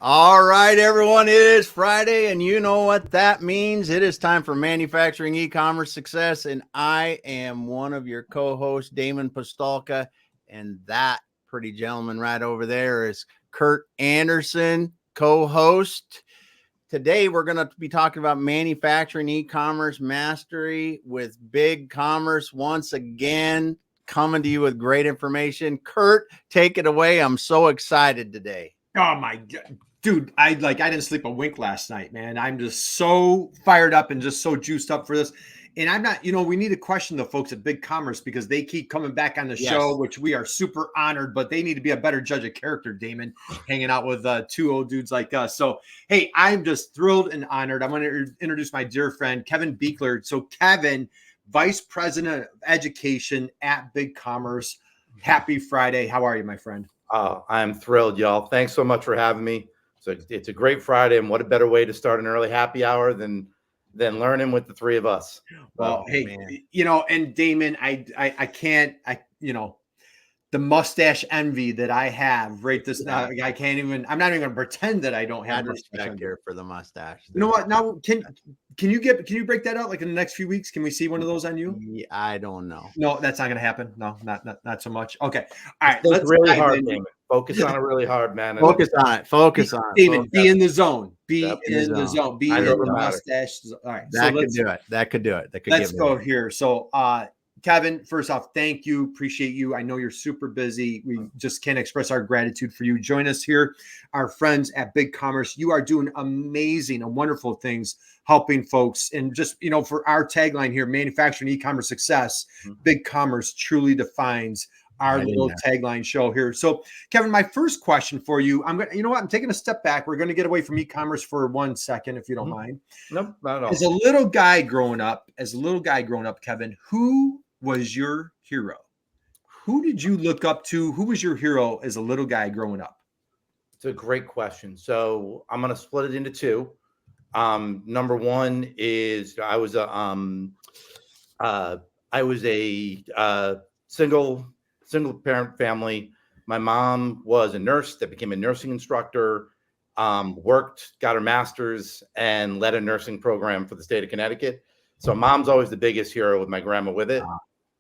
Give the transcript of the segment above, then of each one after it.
All right, everyone, it is Friday, and you know what that means. It is time for Manufacturing E-Commerce Success, and I am one of your co-hosts, Damon Postolka, and that pretty gentleman right over there is Curt Anderson, co-host. Today, we're going to be talking about manufacturing e-commerce mastery with BigCommerce once again, coming to you with great information. Curt, take it away. I'm so excited today. Oh my God. Dude, I didn't sleep a wink last night, man. I'm just so fired up and just so juiced up for this. And I'm not, we need to question the folks at BigCommerce because they keep coming back on the show, which we are super honored, but they need to be a better judge of character, Damon, hanging out with two old dudes like us. So, hey, I'm just thrilled and honored. I'm going to introduce my dear friend, Kevin Buechler. So, Kevin, Vice President of Education at BigCommerce. Happy Friday. How are you, my friend? Oh, I'm thrilled, y'all. Thanks so much for having me. So it's a great Friday, and what a better way to start an early happy hour than learning with the three of us. Well, hey, man. And Damon, I can't, the mustache envy that I have right this now. I can't even. I'm not even going to pretend that I don't have respect here for the mustache. You know what? Now, can you break that out like in the next few weeks? Can we see one of those on you? Yeah, I don't know. No, that's not going to happen. No, not so much. Okay, all right. Let's really hard. Focus on it really hard, man. Focus on it. Focus on it. Damon, be in the zone. Be in the zone. Be in the mustache. All right. That could do it. That could do it. Let's go here. So, Kevin, first off, thank you. Appreciate you. I know you're super busy. We just can't express our gratitude for you. Join us here, our friends at BigCommerce. You are doing amazing and wonderful things, helping folks. And just, for our tagline here, manufacturing e-commerce success, BigCommerce truly defines our little tagline show here. So, Kevin, my first question for you, I'm taking a step back. We're going to get away from e-commerce for 1 second, if you don't mind. Nope, not at all. As a little guy growing up, Kevin, who was your hero? Who did you look up to? Who was your hero as a little guy growing up? It's a great question. So I'm going to split it into two. Number one is I was a single parent family. My mom was a nurse that became a nursing instructor, got her master's, and led a nursing program for the state of Connecticut. So mom's always the biggest hero, with my grandma with it.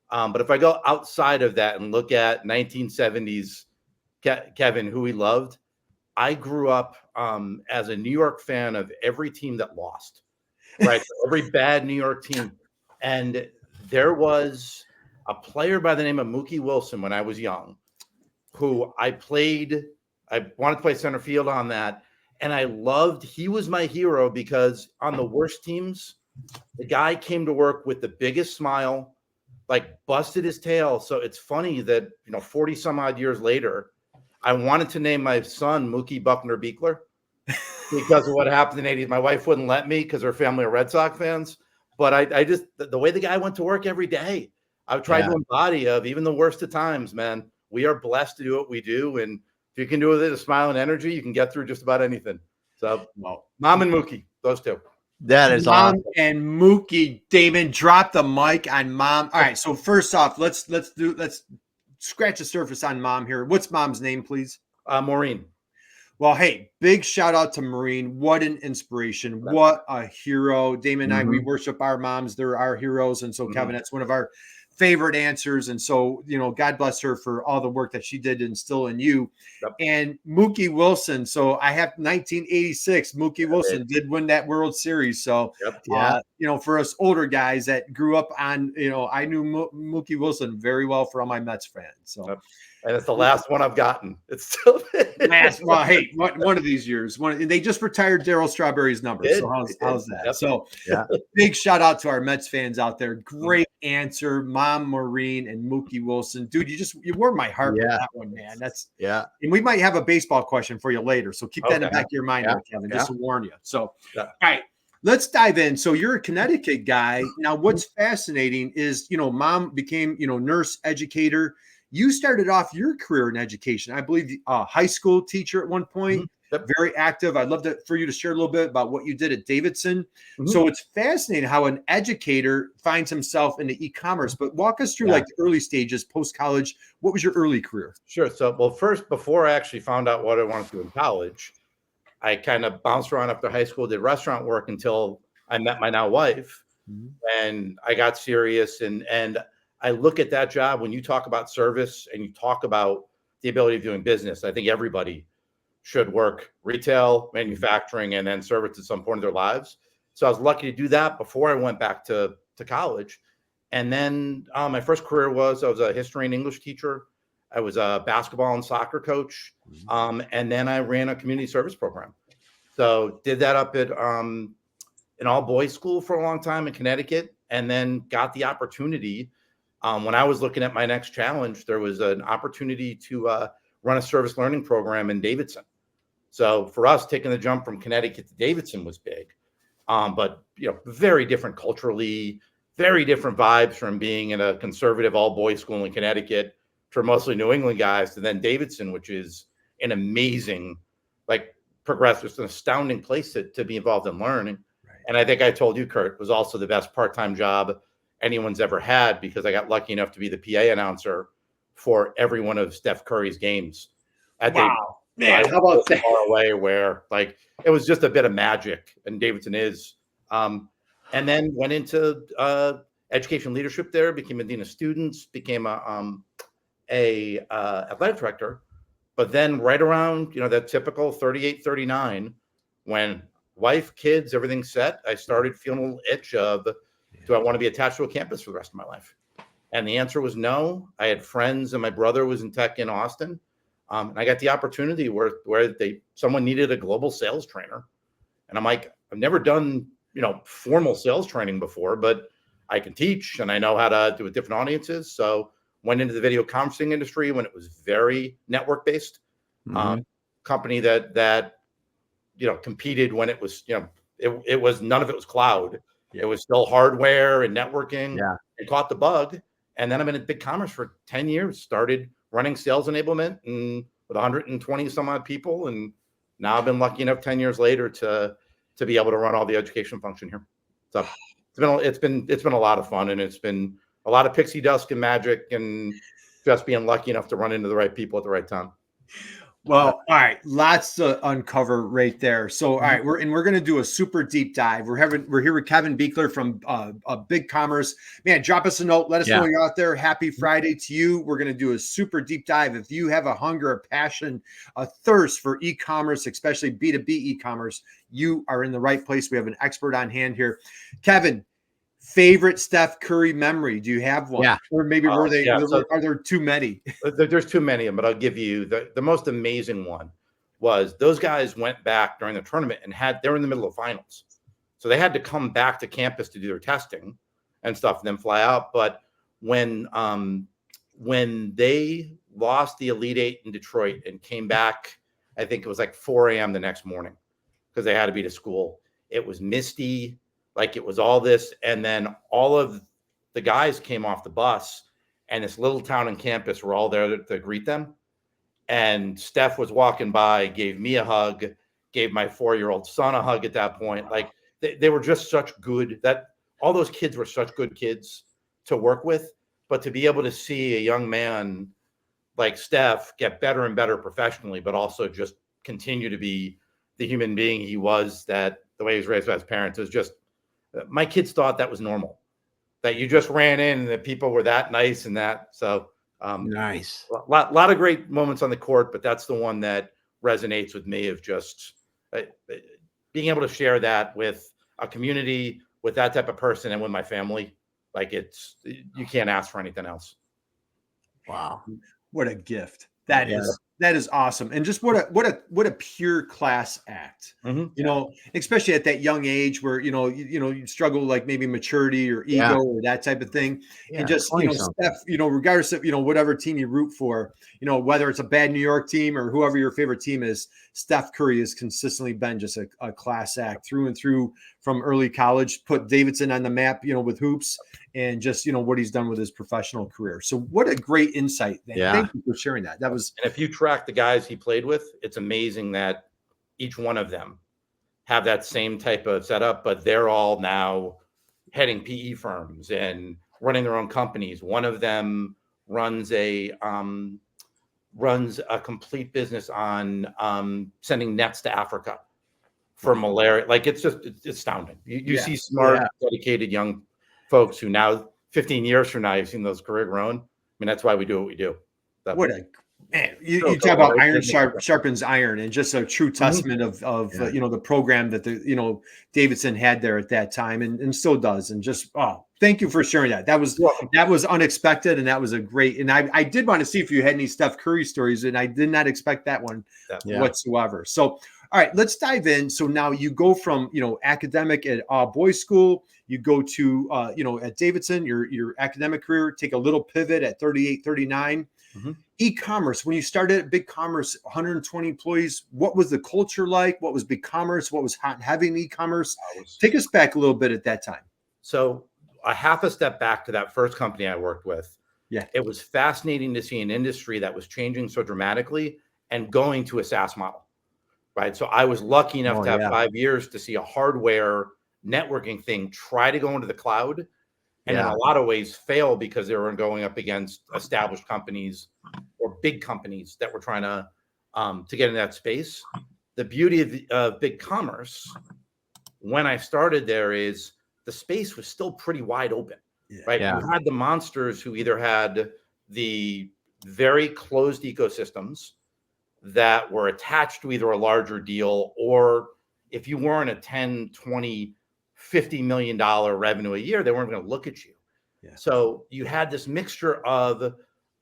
But if I go outside of that and look at 1970s Kevin, who he loved, I grew up as a New York fan of every team that lost, right? Every bad New York team. And there was a player by the name of Mookie Wilson when I was young, who I wanted to play center field on that. And he was my hero because on the worst teams, the guy came to work with the biggest smile, busted his tail. So it's funny that, 40 some odd years later, I wanted to name my son Mookie Buechler because of what happened in the 80s. My wife wouldn't let me because her family are Red Sox fans. But I just, the way the guy went to work every day, I've tried to embody of even the worst of times, man. We are blessed to do what we do. And if you can do it with a smile and energy, you can get through just about anything. So Mom and Mookie, those two. That is Mom awesome. And Mookie. Damon, drop the mic on Mom. All right. So first off, let's scratch the surface on Mom here. What's Mom's name, please? Maureen. Well, hey, big shout out to Maureen. What an inspiration. What a hero. Damon and I, we worship our moms. They're our heroes. And so, Kevin, that's one of our favorite answers. And so, God bless her for all the work that she did to instill in you. And Mookie Wilson. So I have 1986. Mookie Wilson did win that World Series. So, for us older guys that grew up on, I knew Mookie Wilson very well for all my Mets fans. So. And it's the last one I've gotten. It's still last. Well, hey, one of these years, they just retired Darryl Strawberry's number. So how's that? Yep. So big shout out to our Mets fans out there. Great answer, Mom Maureen and Mookie Wilson. Dude, you warmed my heart with that one, man. And we might have a baseball question for you later. So keep that in the back of your mind, Kevin, just to warn you. So all right. Let's dive in. So you're a Connecticut guy. Now, what's fascinating is, Mom became, nurse educator. You started off your career in education, I believe, a high school teacher at one point, very active. I'd love for you to share a little bit about what you did at Davidson. So it's fascinating how an educator finds himself into e-commerce, but walk us through the early stages, post-college. What was your early career? Sure. So, first, before I actually found out what I wanted to do in college, I kind of bounced around after high school, did restaurant work until I met my now wife, and I got serious. And I look at that job, when you talk about service and you talk about the ability of doing business, I think everybody should work retail, manufacturing, and then service at some point in their lives. So I was lucky to do that before I went back to college. And then my first career I was a history and English teacher. I was a basketball and soccer coach. And then I ran a community service program. So did that up at an all boys school for a long time in Connecticut, and then got the opportunity. When I was looking at my next challenge, there was an opportunity to run a service learning program in Davidson. So for us, taking the jump from Connecticut to Davidson was big, but very different culturally, very different vibes from being in a conservative all boys school in Connecticut for mostly New England guys to then Davidson, which is an amazing, progressive, it's an astounding place to be involved in learning. Right. And I think I told you, Curt, was also the best part-time job anyone's ever had, because I got lucky enough to be the PA announcer for every one of Steph Curry's games. Wow, man, how about that? Far away, where it was just a bit of magic, and Davidson is. And then went into education leadership there, became a dean of students, became a athletic director. But then right around, that typical 38, 39, when wife, kids, everything's set, I started feeling a little itch of, do I want to be attached to a campus for the rest of my life? And the answer was no. I had friends, and my brother was in tech in Austin. And I got the opportunity where someone needed a global sales trainer. And I'm like, I've never done, formal sales training before, but I can teach and I know how to do it with different audiences. So went into the video conferencing industry when it was very network based. Company that competed when it was, it was, none of it was cloud. It was still hardware and networking. And caught the bug. And then I've been at BigCommerce for 10 years, started running sales enablement and with 120 some odd people. And now I've been lucky enough 10 years later to be able to run all the education function here. So it's been a lot of fun, and it's been a lot of pixie dust and magic, and just being lucky enough to run into the right people at the right time. Well, all right, lots to uncover right there. So, all right, we're going to do a super deep dive. We're here with Kevin Buechler from BigCommerce. Man, drop us a note. Let us know you're out there. Happy Friday to you. We're going to do a super deep dive. If you have a hunger, a passion, a thirst for e-commerce, especially B2B e-commerce, you are in the right place. We have an expert on hand here. Kevin, favorite Steph Curry memory? Do you have one? Or maybe are there too many? There's too many of them, but I'll give you the most amazing one. Was those guys went back during the tournament and they were in the middle of finals, so they had to come back to campus to do their testing and stuff and then fly out. But when they lost the Elite Eight in Detroit and came back, I think it was 4 a.m. the next morning, because they had to be to school. It was misty. It was all this, and then all of the guys came off the bus, and this little town and campus were all there to greet them. And Steph was walking by, gave me a hug, gave my 4-year-old son a hug at that point. They were just such good, all those kids were such good kids to work with. But to be able to see a young man like Steph get better and better professionally, but also just continue to be the human being he was, that the way he was raised by his parents, is just, my kids thought that was normal, that you just ran in and that people were that nice and that. So nice. A lot of great moments on the court, but that's the one that resonates with me, of just being able to share that with a community, with that type of person, and with my family. You can't ask for anything else. Wow. What a gift. That is awesome. And just what a pure class act, especially at that young age where, you struggle maybe maturity or ego or that type of thing. And just, Steph, regardless of, whatever team you root for, whether it's a bad New York team or whoever your favorite team is, Steph Curry has consistently been just a class act through and through from early college, put Davidson on the map, with hoops, and just, what he's done with his professional career. So what a great insight. Thank you for sharing that. And if you track the guys he played with, it's amazing that each one of them have that same type of setup, but they're all now heading PE firms and running their own companies. One of them runs a complete business on sending nets to Africa. for malaria. Like it's astounding. You see smart, dedicated young folks who now 15 years from now, you've seen those career grown. I mean, that's why we do what we do. What a man! You talk about iron sharpens iron, and just a true testament of the program that Davidson had there at that time, and still does. And just thank you for sharing that. That was unexpected, and that was a great. And I did want to see if you had any Steph Curry stories, and I did not expect that one whatsoever. So, all right, let's dive in. So now you go from academic at boys school, you go to at Davidson, your academic career, take a little pivot at 38, 39. Mm-hmm. E-commerce, when you started at BigCommerce, 120 employees, what was the culture like? What was BigCommerce? What was hot and heavy in e-commerce? Take us back a little bit at that time. So a half a step back to that first company I worked with. Yeah. It was fascinating to see an industry that was changing so dramatically and going to a SaaS model, right? So I was lucky enough to have 5 years to see a hardware networking thing try to go into the cloud. And in a lot of ways fail because they were going up against established companies or big companies that were trying to get in that space. The beauty of BigCommerce, when I started there, is the space was still pretty wide open, right? You had the monsters who either had the very closed ecosystems that were attached to either a larger deal, or if you weren't a 10, 20, $50 million revenue a year, they weren't going to look at you. Yeah. So you had this mixture of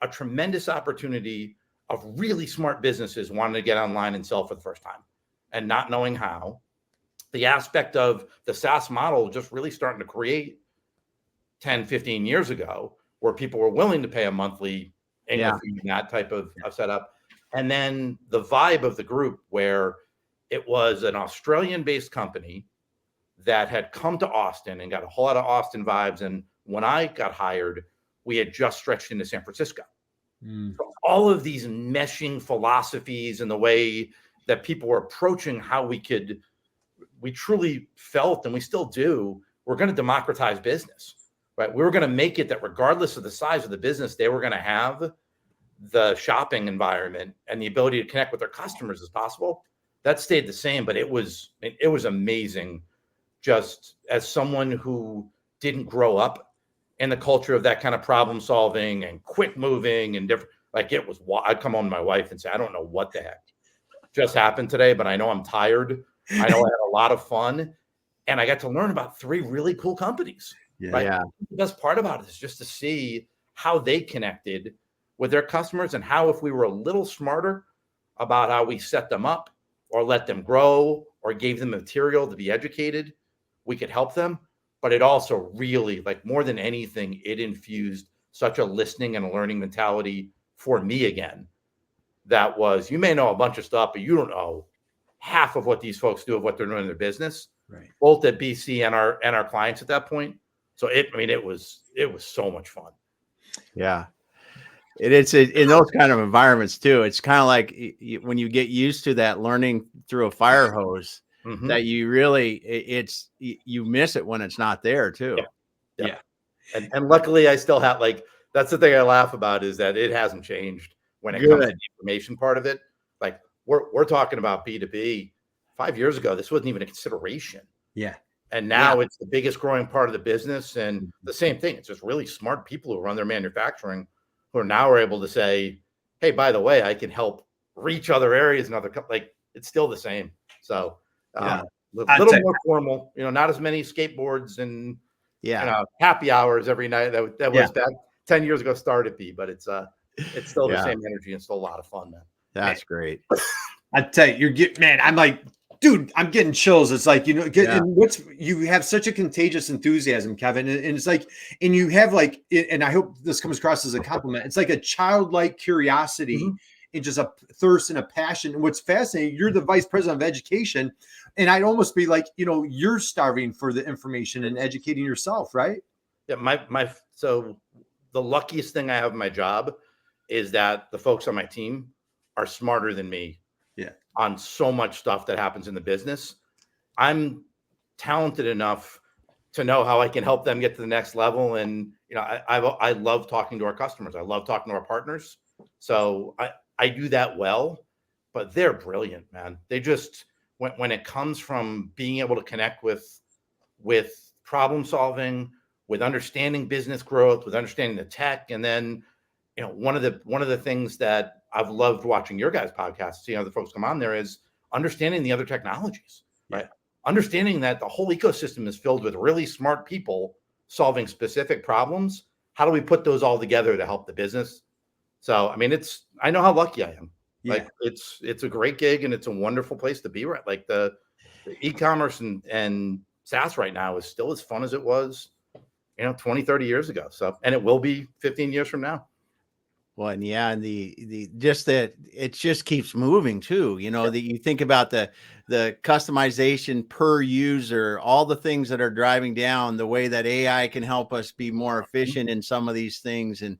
a tremendous opportunity of really smart businesses wanting to get online and sell for the first time and not knowing how. The aspect of the SaaS model just really starting to create 10, 15 years ago, where people were willing to pay a monthly annual fee and that type of setup. And then the vibe of the group, where it was an Australian-based company that had come to Austin and got a whole lot of Austin vibes. And when I got hired, we had just stretched into San Francisco. So all of these meshing philosophies and the way that people were approaching how we truly felt, and we still do, we're going to democratize business, right? We were going to make it that regardless of the size of the business, they were going to have the shopping environment and the ability to connect with their customers as possible. That stayed the same, but it was amazing. Just as someone who didn't grow up in the culture of that kind of problem solving and quick moving and different, like it was, I'd come home to my wife and say, I don't know what the heck just happened today, but I know I'm tired. I know I had a lot of fun, and I got to learn about 3 really cool companies. Right? The best part about it is just to see how they connected with their customers, and how, if we were a little smarter about how we set them up or let them grow or gave them material to be educated, we could help them. But it also really, like more than anything, it infused such a listening and a learning mentality for me again. That was, you may know a bunch of stuff, but you don't know half of what these folks do, of what they're doing in their business, right? Both at BC and our clients at that point. So it was so much fun. Yeah. It's in those kind of environments too. It's kind of like when you get used to that learning through a fire hose, that you really, you miss it when it's not there too. Yeah. And luckily I still have, like, that's the thing I laugh about, is that it hasn't changed when it comes to the information part of it. Like we're talking about B2B. 5 years ago, this wasn't even a consideration. Yeah. And now it's the biggest growing part of the business. And the same thing, it's just really smart people who run their manufacturing who are now able to say, hey, by the way, I can help reach other areas and other, like, it's still the same. So a little more formal, not as many skateboards and happy hours every night that was back 10 years ago started be, but it's still the same energy and still a lot of fun, man. That's great. I tell you, I'm like, dude, I'm getting chills. It's like, and you have such a contagious enthusiasm, Kevin. And it's like, and you have like, and I hope this comes across as a compliment. It's like a childlike curiosity and just a thirst and a passion. And what's fascinating, you're the vice president of education. And I'd almost be like, you're starving for the information and educating yourself, right? Yeah. So the luckiest thing I have in my job is that the folks on my team are smarter than me. On so much stuff that happens in the business. I'm talented enough to know how I can help them get to the next level. And, I love talking to our customers. I love talking to our partners. So I do that well, but they're brilliant, man. when it comes from being able to connect with problem solving, with understanding business growth, with understanding the tech. And then, one of the things that I've loved watching your guys' podcasts, seeing other folks come on there, is understanding the other technologies, right? Understanding that the whole ecosystem is filled with really smart people solving specific problems. How do we put those all together to help the business? So, I mean, I know how lucky I am. Yeah. Like it's a great gig and it's a wonderful place to be, right? Like the e-commerce and SaaS right now is still as fun as it was, 20, 30 years ago. So, and it will be 15 years from now. Well, and and the just that it just keeps moving too. That you think about the customization per user, all the things that are driving down the way that AI can help us be more efficient in some of these things. And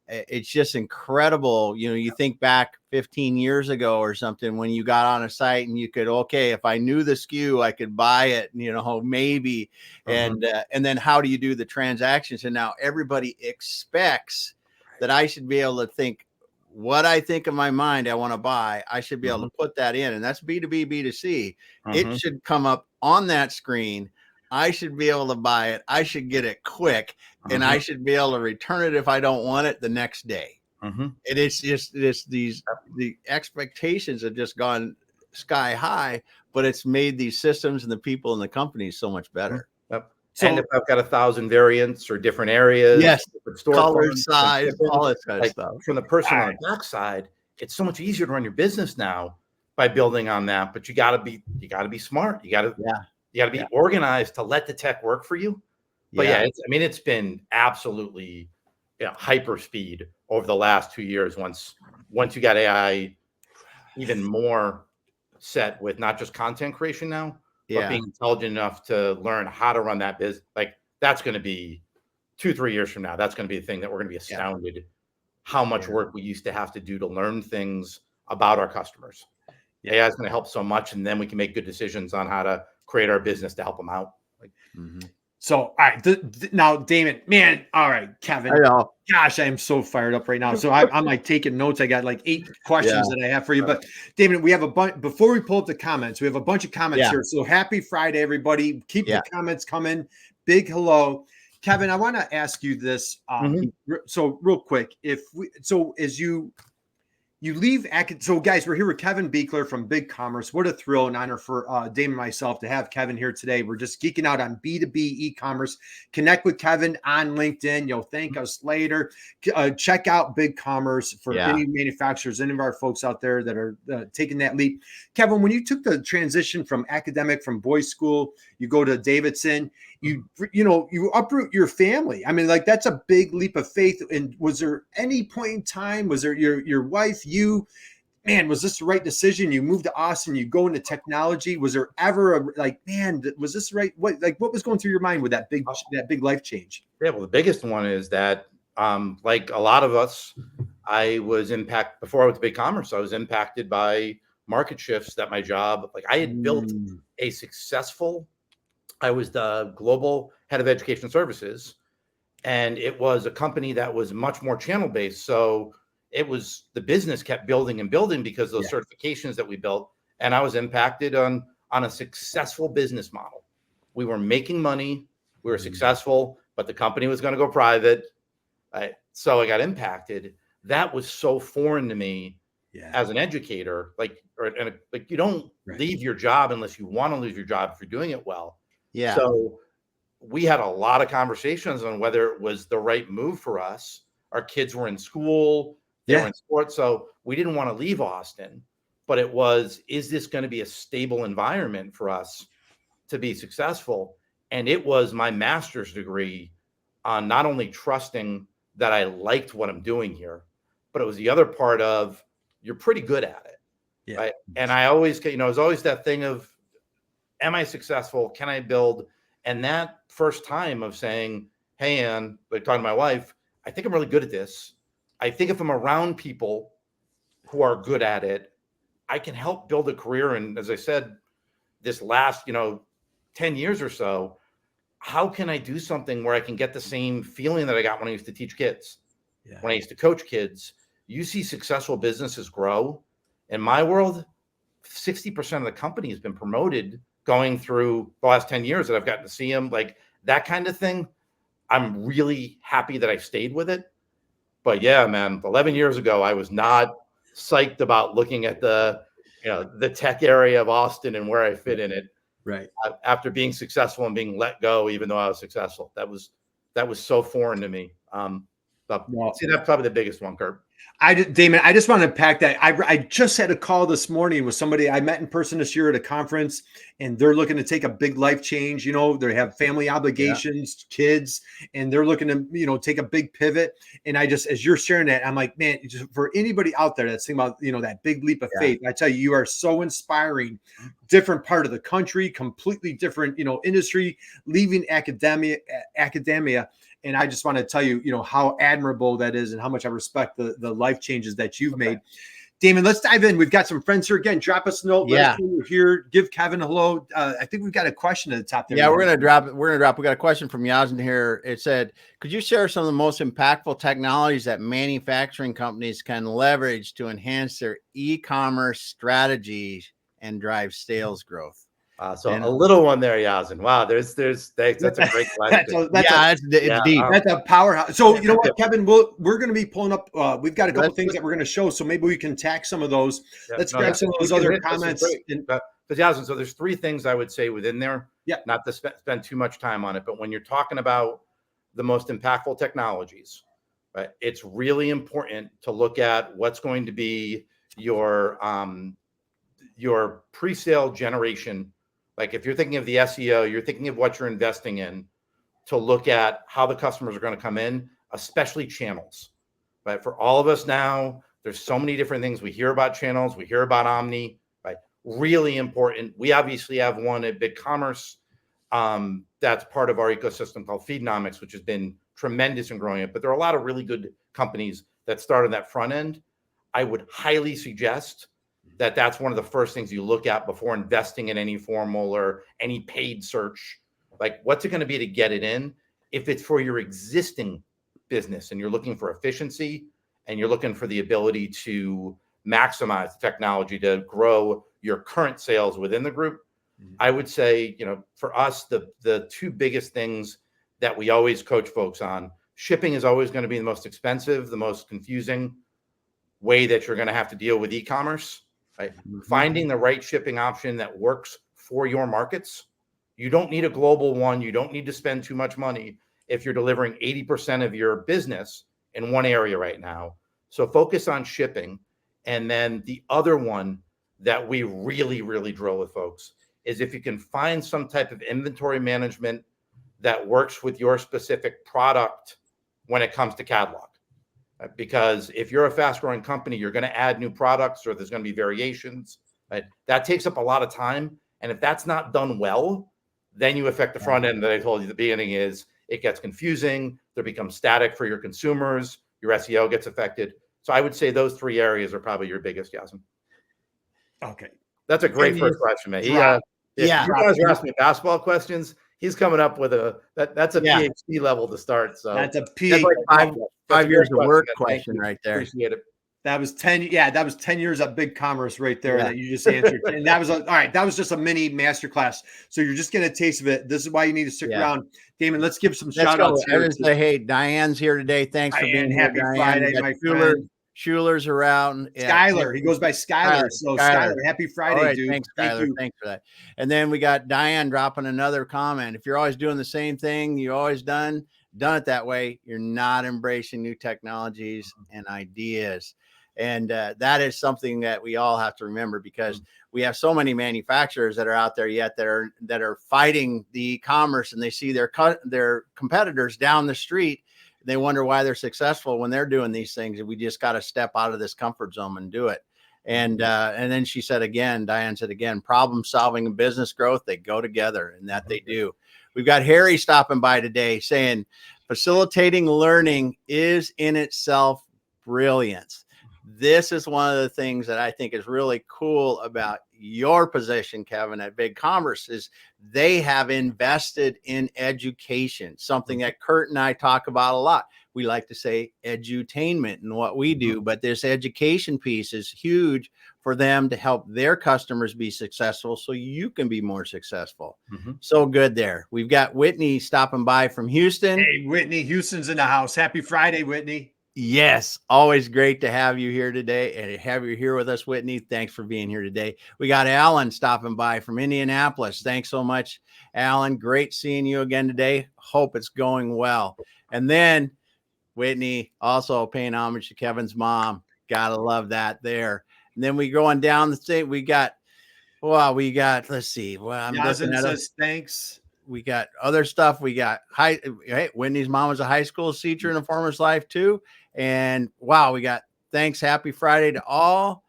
it's just incredible. You think back 15 years ago or something, when you got on a site and you could, okay, if I knew the SKU, I could buy it, maybe. And then how do you do the transactions? And now everybody expects that I should be able to think what I think in my mind I want to buy. I should be able to put that in. And that's B2B, B2C. It should come up on that screen. I should be able to buy it. I should get it quick. And I should be able to return it if I don't want it the next day. And it's just the expectations have just gone sky high, but it's made these systems and the people in the companies so much better. So, and if I've got 1,000 variants or different areas, different store color, size, all that kind of stuff. From the person on the back side, it's so much easier to run your business now by building on that. But you got to be smart. You got to be organized to let the tech work for you. But it's been absolutely hyper speed over the last 2 years. Once you got AI even more set with not just content creation now, but being intelligent enough to learn how to run that business, like that's going to be 2-3 years from now. That's going to be the thing that we're going to be astounded how much work we used to have to do to learn things about our customers. AI is going to help so much, and then we can make good decisions on how to create our business to help them out. So, all right, now, Damon, man, all right, Kevin, gosh, I am so fired up right now. So I'm like taking notes. I got like 8 questions that I have for you. But Damon, we have a bunch, before we pull up the comments, we have a bunch of comments here. So happy Friday, everybody. Keep the comments coming. Big hello. Kevin, I want to ask you this. So real quick, as you leave, so guys, we're here with Kevin Buechler from BigCommerce. What a thrill and honor for Damon and myself to have Kevin here today. We're just geeking out on B2B e-commerce. Connect with Kevin on LinkedIn. You'll thank us later. Check out BigCommerce for any manufacturers, any of our folks out there that are taking that leap. Kevin, when you took the transition from academic, from boys' school, you go to Davidson, you uproot your family. I mean, like, that's a big leap of faith. And was there any point in time, was there your wife, was this the right decision? You moved to Austin, you go into technology. Was there ever was this right? What was going through your mind with that big life change? Yeah, well, the biggest one is that, like a lot of us, I was impacted before I went to BigCommerce. I was impacted by market shifts that my job, like I had built a successful, I was the global head of education services, and it was a company that was much more channel based. So it was, the business kept building and building because those certifications that we built, and I was impacted on a successful business model. We were making money, we were successful, but the company was going to go private. So I got impacted. That was so foreign to me as an educator. You don't leave your job unless you want to leave your job if you're doing it well. So we had a lot of conversations on whether it was the right move for us. Our kids were in school, they were in sports. So we didn't want to leave Austin, but it was, is this going to be a stable environment for us to be successful? And it was my master's degree on not only trusting that I liked what I'm doing here, but it was the other part of, you're pretty good at it. Right. And I always, it was always that thing of, am I successful? Can I build? And that first time of saying, hey, Ann, like talking to my wife, I think I'm really good at this. I think if I'm around people who are good at it, I can help build a career. And as I said, this last, 10 years or so, how can I do something where I can get the same feeling that I got when I used to teach kids, when I used to coach kids? You see successful businesses grow. In my world, 60% of the company has been promoted going through the last 10 years that I've gotten to see them, like that kind of thing. I'm really happy that I stayed with it. But yeah, man, 11 years ago, I was not psyched about looking at the tech area of Austin and where I fit in it. Right. After being successful and being let go, even though I was successful, that was so foreign to me. But see, that's probably the biggest one, Kurt. Damon, I just want to unpack that. I just had a call this morning with somebody I met in person this year at a conference, and they're looking to take a big life change. They have family obligations, kids, and they're looking to, take a big pivot. And as you're sharing that, I'm like, man, just for anybody out there that's thinking about, that big leap of faith, I tell you, you are so inspiring. Different part of the country, completely different, industry, leaving academia. And I just want to tell you, how admirable that is and how much I respect the life changes that you've made. Damon, let's dive in. We've got some friends here. Again, drop us a note. Let us know you're here. Give Kevin a hello. I think we've got a question at the top there. Yeah, we're going to drop. We got a question from Yazin here. It said, could you share some of the most impactful technologies that manufacturing companies can leverage to enhance their e-commerce strategies and drive sales growth? A little one there, Yazin. Wow, that's a great question. It's deep. That's a powerhouse. So you know what, Kevin, we're going to be pulling up. We've got a couple things that we're going to show. So maybe we can tack some of those. Let's grab some of those other comments. But Yazin, so there's three things I would say within there. Yeah. Not to spend too much time on it, but when you're talking about the most impactful technologies, right, it's really important to look at what's going to be your pre-sale generation. Like if you're thinking of the SEO, you're thinking of what you're investing in, to look at how the customers are going to come in, especially channels, right? For all of us now, there's so many different things. We hear about channels, we hear about Omni, right? Really important. We obviously have one at BigCommerce that's part of our ecosystem called Feednomics, which has been tremendous in growing it. But there are a lot of really good companies that start on that front end. I would highly suggest that that's one of the first things you look at before investing in any formal or any paid search. Like, what's it going to be to get it in? If it's for your existing business and you're looking for efficiency and you're looking for the ability to maximize the technology to grow your current sales within the group, I would say, for us, the two biggest things that we always coach folks on, shipping is always going to be the most expensive, the most confusing way that you're going to have to deal with e-commerce. Right? Finding the right shipping option that works for your markets. You don't need a global one. You don't need to spend too much money if you're delivering 80% of your business in one area right now. So focus on shipping. And then the other one that we really, really drill with folks is if you can find some type of inventory management that works with your specific product when it comes to catalog. Because if you're a fast growing company, you're going to add new products or there's going to be variations, right? That takes up a lot of time. And if that's not done well, then you affect the front end that I told you at the beginning is it gets confusing. There becomes static for your consumers. Your SEO gets affected. So I would say those three areas are probably your biggest, Yazin. Okay. That's a great first question, man. You guys are asking me basketball questions. He's coming up with that's a PhD level to start. So that's a PhD. Like 5 years of work question right there. Appreciate it. That was 10. Yeah, that was 10 years of BigCommerce right there that you just answered. And that was all right. That was just a mini masterclass. So you're just getting a taste of it. This is why you need to stick around. Damon, let's give some shout outs here. Hey, Diane's here today. Thanks for being here. Happy Friday, my friend. Schuler's around. Skyler. He goes by Skyler. So Skyler, happy Friday, dude. Thanks, Skyler. Thanks for that. And then we got Diane dropping another comment. If you're always doing the same thing you always done it that way, you're not embracing new technologies and ideas. And that is something that we all have to remember, because we have so many manufacturers that are out there yet that are fighting the e-commerce, and they see their competitors down the street. They wonder why they're successful when they're doing these things. And we just got to step out of this comfort zone and do it. And then she said again, Diane said again, problem solving and business growth, they go together, and that they do. We've got Harry stopping by today saying facilitating learning is in itself brilliance. This is one of the things that I think is really cool about your position, Kevin, at BigCommerce, is they have invested in education, something that Curt and I talk about a lot. We like to say edutainment in what we do, but this education piece is huge for them to help their customers be successful so you can be more successful. So good there. We've got Whitney stopping by from Houston. Hey, Whitney, Houston's in the house. Happy Friday, Whitney. Yes, always great to have you here today and have you here with us, Whitney. Thanks for being here today. We got Alan stopping by from Indianapolis. Thanks so much, Alan. Great seeing you again today. Hope it's going well. And then Whitney also paying homage to Kevin's mom. Gotta love that there. And then we going down the state. Let's see. Well, I'm looking at us. Thanks. We got other stuff. We got Whitney's mom was a high school teacher in a former's life too. And wow, we got thanks. Happy Friday to all.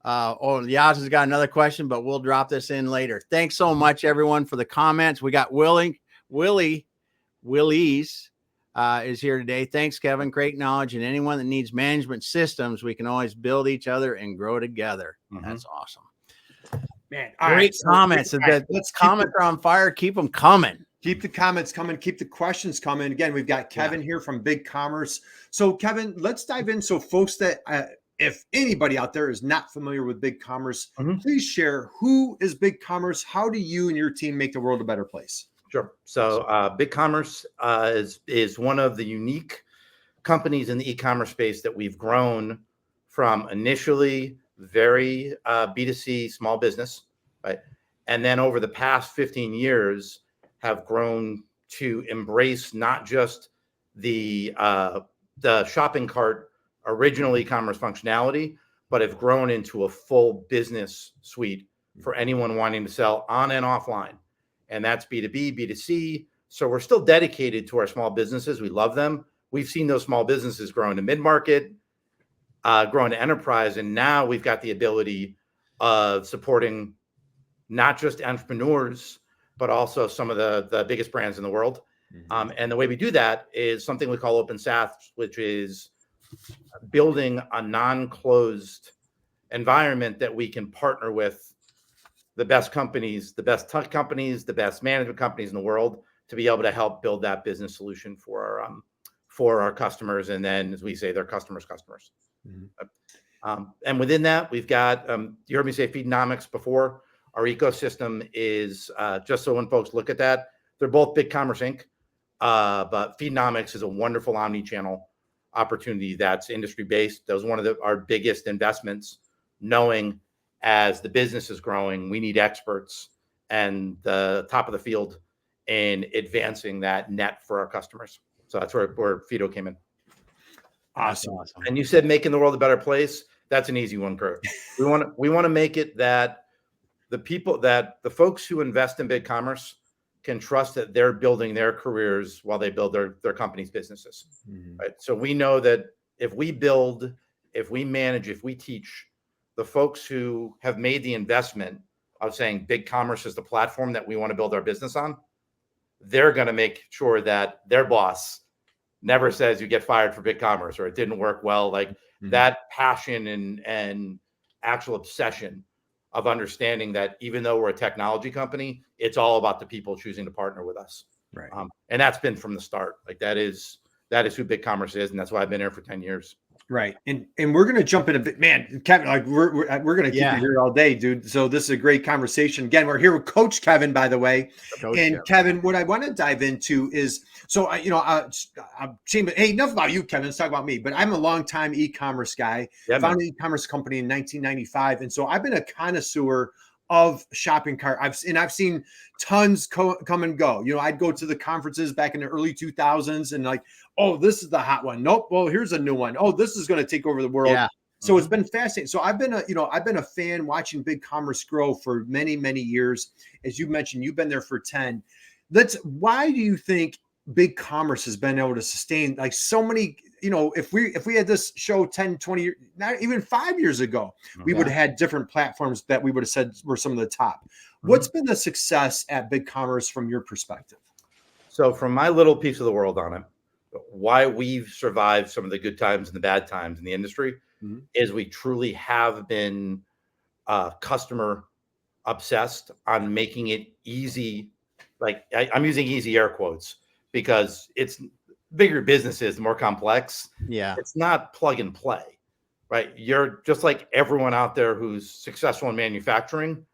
Yaz has got another question, but we'll drop this in later. Thanks so much, everyone, for the comments. We got Willie's is here today. Thanks, Kevin. Great knowledge. And anyone that needs management systems, we can always build each other and grow together. That's awesome. Man, great comments. Let's comments are on fire. Keep them coming. Keep the comments coming. Keep the questions coming. Again, we've got Kevin here from BigCommerce. So, Kevin, let's dive in. So, folks that if anybody out there is not familiar with BigCommerce, please share who is BigCommerce. How do you and your team make the world a better place? Sure. So, BigCommerce is one of the unique companies in the e-commerce space that we've grown from initially very B2C small business, right? And then over the past 15 years have grown to embrace not just the shopping cart original e-commerce functionality, but have grown into a full business suite for anyone wanting to sell on and offline. And that's B2B, B2C. So we're still dedicated to our small businesses. We love them. We've seen those small businesses grow into mid-market, grow into enterprise. And now we've got the ability of supporting not just entrepreneurs, but also some of the biggest brands in the world. And the way we do that is something we call open SaaS, which is building a non-closed environment that we can partner with the best companies, the best tech companies, the best management companies in the world to be able to help build that business solution for our customers. And then, as we say, their customers' customers. And within that, we've got, you heard me say Feedonomics before. Our ecosystem is, just so when folks look at that, they're both BigCommerce Inc. But Feedonomics is a wonderful omni-channel opportunity that's industry-based. That was one of our biggest investments, knowing as the business is growing, we need experts and the top of the field in advancing that net for our customers. So that's where Feedo came in. Awesome. And you said making the world a better place. That's an easy one, Curt. We want to make it that the folks who invest in BigCommerce can trust that they're building their careers while they build their company's businesses. Right. So we know that if we build, if we manage, if we teach the folks who have made the investment of saying BigCommerce is the platform that we want to build our business on, they're going to make sure that their boss never says you get fired for BigCommerce or it didn't work well. Like that passion and actual obsession of understanding that even though we're a technology company, it's all about the people choosing to partner with us. Right. And that's been from the start. Like that is who BigCommerce is, and that's why I've been here for 10 years. Right. And we're going to jump in a bit, man, Kevin, like we're going to keep you here all day, dude. So this is a great conversation. Again, we're here with Coach Kevin, by the way. Kevin, what I want to dive into is, so hey, enough about you, Kevin. Let's talk about me. But I'm a longtime e-commerce guy. Founded an e-commerce company in 1995. And so I've been a connoisseur of shopping cart. I've seen tons come and go. I'd go to the conferences back in the early 2000s and like, oh, this is the hot one. Nope. Well, here's a new one. Oh, this is going to take over the world. Yeah. So it's been fascinating. So I've been a fan watching BigCommerce grow for many, many years. As you mentioned, you've been there for 10. Why do you think BigCommerce has been able to sustain like so many, if we had this show 10, 20 years, not even 5 years ago, we would have had different platforms that we would have said were some of the top. What's been the success at BigCommerce from your perspective? So from my little piece of the world on it, why we've survived some of the good times and the bad times in the industry is we truly have been customer obsessed on making it easy. Like I'm using easy air quotes because it's bigger businesses, more complex. Yeah. It's not plug and play, right? You're just like everyone out there who's successful in manufacturing.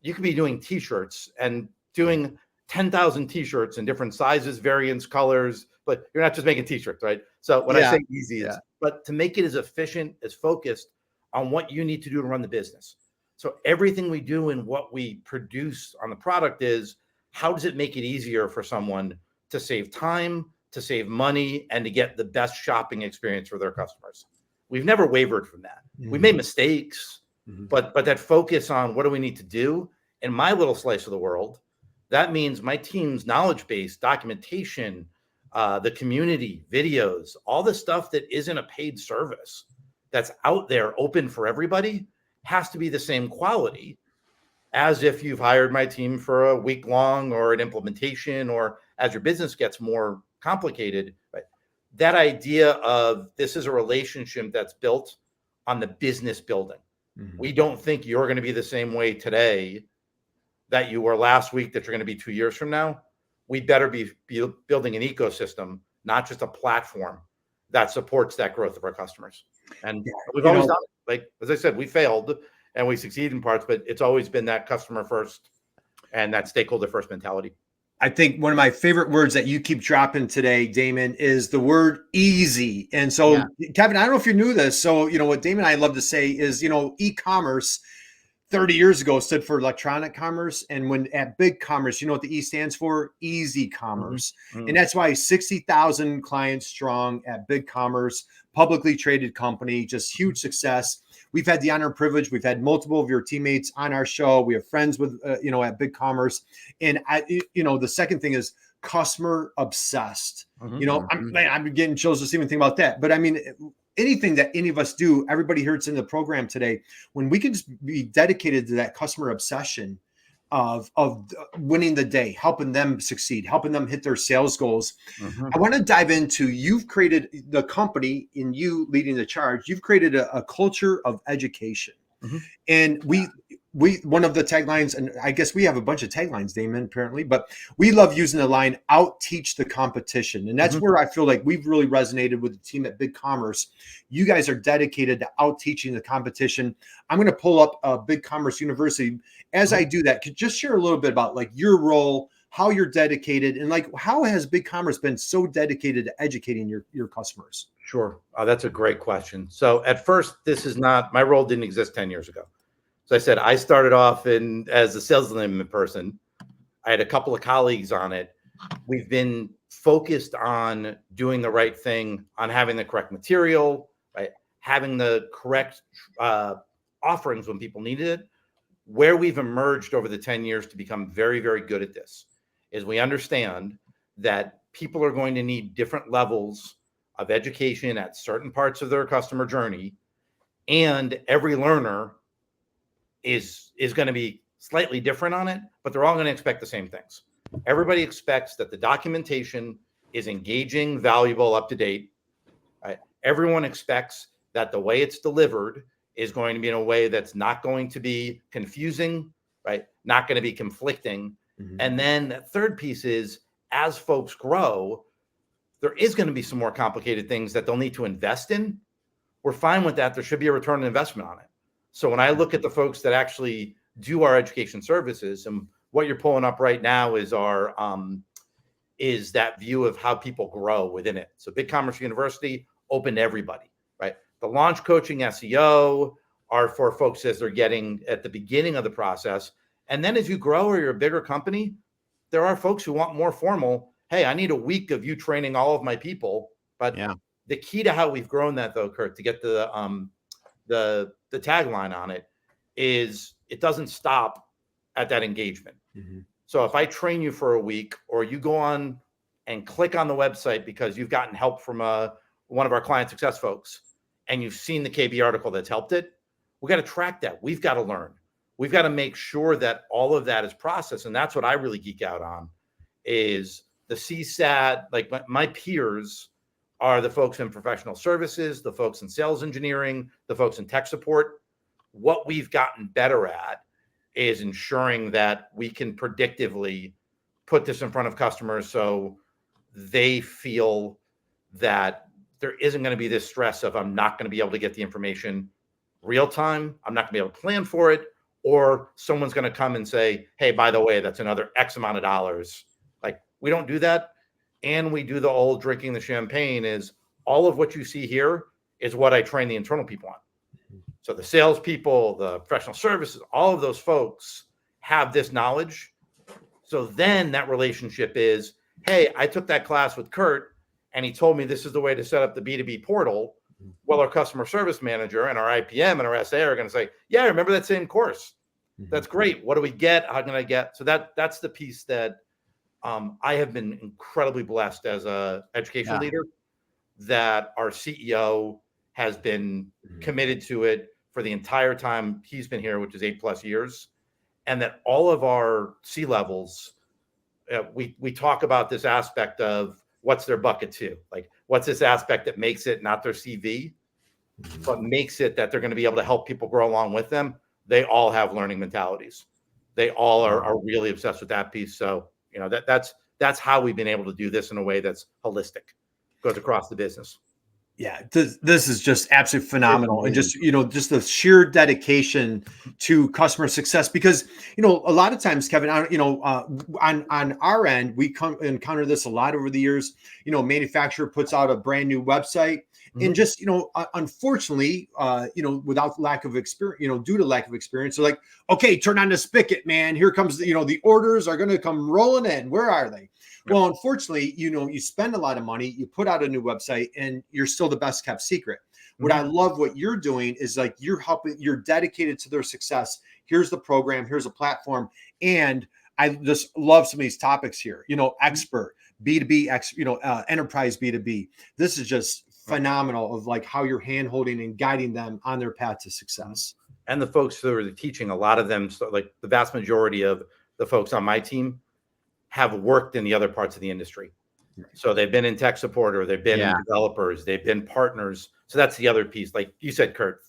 You could be doing t-shirts and doing 10,000 t-shirts in different sizes, variants, colors, but you're not just making t-shirts, right? So when I say easy, it's, but to make it as efficient, as focused on what you need to do to run the business. So everything we do and what we produce on the product is, how does it make it easier for someone to save time, to save money, and to get the best shopping experience for their customers? We've never wavered from that. We made mistakes, but that focus on what do we need to do in my little slice of the world, that means my team's knowledge base, documentation, the community, videos, all the stuff that isn't a paid service that's out there open for everybody has to be the same quality as if you've hired my team for a week long or an implementation, or as your business gets more complicated. Right? That idea of this is a relationship that's built on the business building. We don't think you're going to be the same way today that you were last week, that you're going to be 2 years from now. We better be building an ecosystem, not just a platform that supports that growth of our customers. And we've always done it. Like, as I said, we failed and we succeed in parts, but it's always been that customer first and that stakeholder first mentality. I think one of my favorite words that you keep dropping today, Damon, is the word easy. And so, Kevin, I don't know if you knew this. So, what Damon and I love to say is, e-commerce 30 years ago stood for electronic commerce. And when at BigCommerce, you know what the E stands for? Easy commerce. And that's why 60,000 clients strong at BigCommerce, publicly traded company, just huge success. We've had the honor and privilege. We've had multiple of your teammates on our show. We have friends with, at BigCommerce. And the second thing is customer obsessed. I'm getting chills just even think about that. But I mean, anything that any of us do, everybody here that's in the program today, when we can just be dedicated to that customer obsession of winning the day, helping them succeed, helping them hit their sales goals. I want to dive into, you've created the company, in you leading the charge, you've created a culture of education. And we one of the taglines, and I guess we have a bunch of taglines, Damon, apparently, but we love using the line, out teach the competition. And that's where I feel like we've really resonated with the team at BigCommerce. You guys are dedicated to out teaching the competition. I'm going to pull up BigCommerce University. As I do that, could just share a little bit about like your role, how you're dedicated, and like how has BigCommerce been so dedicated to educating your customers? Sure. That's a great question. So at first, this is not, my role didn't exist 10 years ago. So I said, I started off as a sales enablement person. I had a couple of colleagues on it. We've been focused on doing the right thing, on having the correct material, right? Having the correct offerings when people needed it. Where we've emerged over the 10 years to become very, very good at this is we understand that people are going to need different levels of education at certain parts of their customer journey. And every learner is going to be slightly different on it, but they're all going to expect the same things. Everybody expects that the documentation is engaging, valuable, up to date. Right? Everyone expects that the way it's delivered is going to be in a way that's not going to be confusing, right? Not going to be conflicting. And then the third piece is, as folks grow, there is going to be some more complicated things that they'll need to invest in. We're fine with that. There should be a return on investment on it. So when I look at the folks that actually do our education services, and what you're pulling up right now is our is that view of how people grow within it. So BigCommerce University, open to everybody, right? The launch coaching, SEO are for folks as they're getting at the beginning of the process. And then as you grow or you're a bigger company, there are folks who want more formal. Hey, I need a week of you training all of my people. But the key to how we've grown that, though, Curt, to get the tagline on it, is it doesn't stop at that engagement. So if I train you for a week, or you go on and click on the website because you've gotten help from one of our client success folks, and you've seen the KB article that's helped it, we got to track that. We've got to learn. We've got to make sure that all of that is processed. And that's what I really geek out on, is the CSAT. Like my peers are the folks in professional services, the folks in sales engineering, the folks in tech support. What we've gotten better at is ensuring that we can predictively put this in front of customers so they feel that there isn't going to be this stress of I'm not going to be able to get the information real time. I'm not going to be able to plan for it, or someone's going to come and say, hey, by the way, that's another X amount of dollars. Like, we don't do that. And we do the old drinking the champagne is all of what you see here is what I train the internal people on. So the salespeople, the professional services, all of those folks have this knowledge. So then that relationship is, hey, I took that class with Curt and he told me this is the way to set up the B2B portal. Well, our customer service manager and our IPM and our SA are going to say, yeah, I remember that same course. That's great. What do we get? How can I get? So that's the piece that I have been incredibly blessed as a education leader, that our CEO has been committed to it for the entire time he's been here, which is 8+ years. And that all of our C-levels, we talk about this aspect of what's their bucket too. Like, what's this aspect that makes it not their CV, but makes it that they're going to be able to help people grow along with them. They all have learning mentalities. They all are really obsessed with that piece. So, you know, that's how we've been able to do this in a way that's holistic, goes across the business. Yeah, this is just absolutely phenomenal. And just, you know, just the sheer dedication to customer success, because, you know, a lot of times, Kevin, on our end, we encounter this a lot over the years. You know, manufacturer puts out a brand new website and just, you know, unfortunately, you know, without lack of experience, you know, due to lack of experience, they're like, okay, turn on the spigot, man. Here comes, you know, the orders are going to come rolling in. Where are they? Well, unfortunately, you know, you spend a lot of money, you put out a new website, and you're still the best kept secret. What I love what you're doing is, like, you're dedicated to their success. Here's the program, here's a platform. And I just love some of these topics here, you know, expert, B2B, you know, enterprise B2B. This is just phenomenal of like how you're hand-holding and guiding them on their path to success. And the folks that are teaching, a lot of them, so like the vast majority of the folks on my team have worked in the other parts of the industry. So they've been in tech support, or they've been developers, they've been partners. So that's the other piece. Like you said, Curt,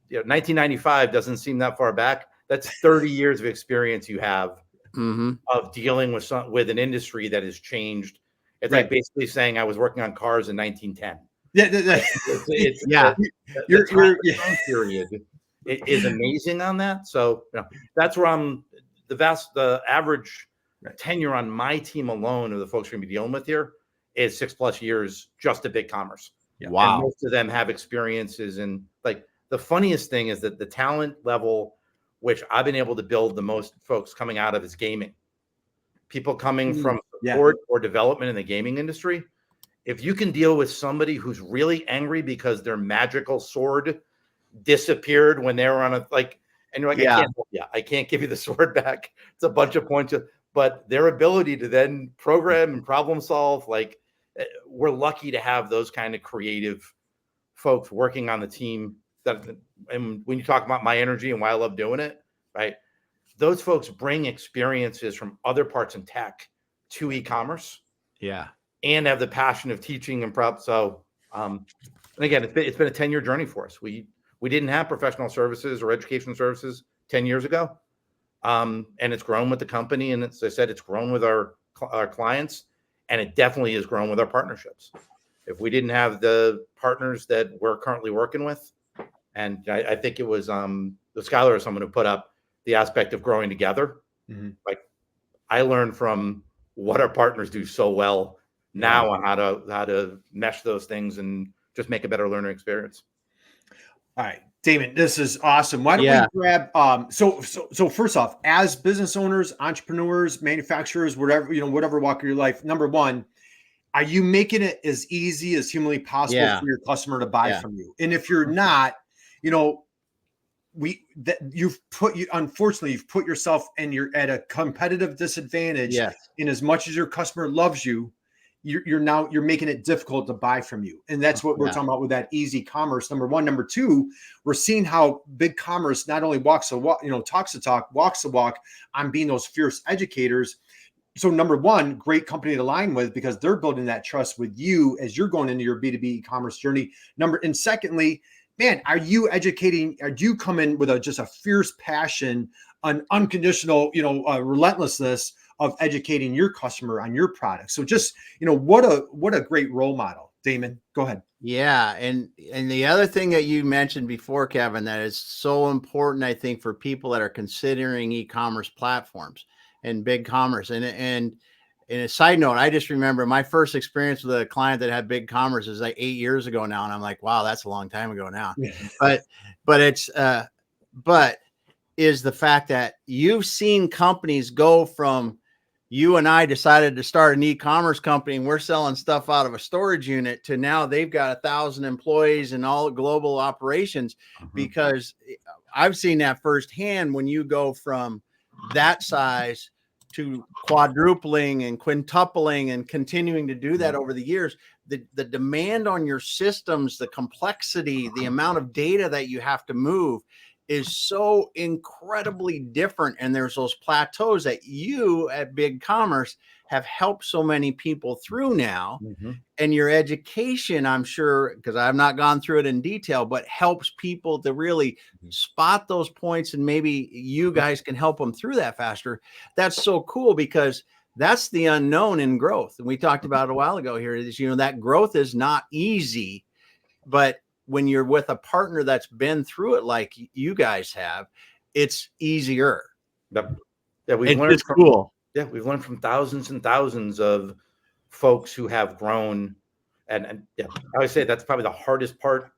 you know, 1995 doesn't seem that far back. That's 30 years of experience you have of dealing with an industry that has changed. It's like basically saying I was working on cars in 1910. Your time period is amazing on that. So, you know, that's where I'm the average tenure on my team alone of the folks we're going to be dealing with here is 6+ years just at BigCommerce. Wow. And most of them have experiences. And like, the funniest thing is that the talent level, which I've been able to build the most folks coming out of, is gaming. People coming from support or development in the gaming industry. If you can deal with somebody who's really angry because their magical sword disappeared when they were on a, like, and you're like, I can't give you the sword back. It's a bunch of points. But their ability to then program and problem solve, like, we're lucky to have those kind of creative folks working on the team. And when you talk about my energy and why I love doing it, right? Those folks bring experiences from other parts in tech to e-commerce. Yeah. And have the passion of teaching and prep. So, and again, it's been a 10-year journey for us. We didn't have professional services or education services 10 years ago. And it's grown with the company. And as I said, it's grown with our clients, and it definitely has grown with our partnerships. If we didn't have the partners that we're currently working with, and I think it was the Skylar or someone who put up the aspect of growing together. Like, I learned from what our partners do so well now on how to mesh those things and just make a better learner experience. All right, Damon, this is awesome. Why don't we grab so first off, as business owners, entrepreneurs, manufacturers, whatever walk of your life, number one, are you making it as easy as humanly possible for your customer to buy from you? And if you're not, you know, unfortunately you've put yourself and you're at a competitive disadvantage. In as much as your customer loves you, you're making it difficult to buy from you. And that's what we're talking about with that easy commerce. Number one. Number two, we're seeing how BigCommerce not only talks the talk, walks the walk on being those fierce educators. So number one, great company to align with, because they're building that trust with you as you're going into your B2B e-commerce journey. And secondly, man, are you educating? Are you coming with just a fierce passion, an unconditional, relentlessness of educating your customer on your product? So just, what a great role model. Damon, go ahead. Yeah. And the other thing that you mentioned before, Kevin, that is so important, I think, for people that are considering e-commerce platforms and BigCommerce. And a side note, I just remember my first experience with a client that had BigCommerce is like 8 years ago now. And I'm like, wow, that's a long time ago now. But it's, but is the fact that you've seen companies go from, you and I decided to start an e-commerce company and we're selling stuff out of a storage unit, to now they've got 1,000 employees and all global operations, because I've seen that firsthand. When you go from that size to quadrupling and quintupling and continuing to do that over the years, the demand on your systems, the complexity, the amount of data that you have to move is so incredibly different. And there's those plateaus that you at BigCommerce have helped so many people through now. And your education, I'm sure, because I've not gone through it in detail, but helps people to really spot those points, and maybe you guys can help them through that faster. That's so cool, because that's the unknown in growth. And we talked about it a while ago here is, that growth is not easy, but when you're with a partner that's been through it like you guys have, it's easier. Yep. Yeah, we've learned from, cool. Yeah, we've learned from thousands and thousands of folks who have grown. And yeah, I always say that's probably the hardest part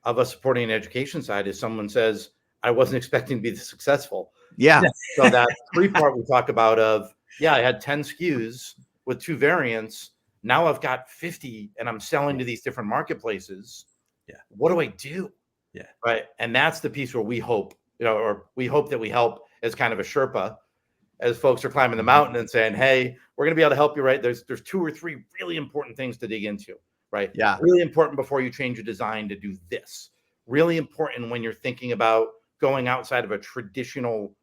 of us supporting an education side is someone says, I wasn't expecting to be this successful. Yeah. So that 3-part we talk about of, I had 10 SKUs with 2 variants. Now I've got 50 and I'm selling to these different marketplaces. Yeah. What do I do? Yeah. Right. And that's the piece where we hope, or we hope that we help as kind of a Sherpa, as folks are climbing the mountain and saying, hey, we're going to be able to help you. Right. There's 2 or 3 really important things to dig into. Right. Yeah. Really important before you change your design to do this. Really important when you're thinking about going outside of a traditional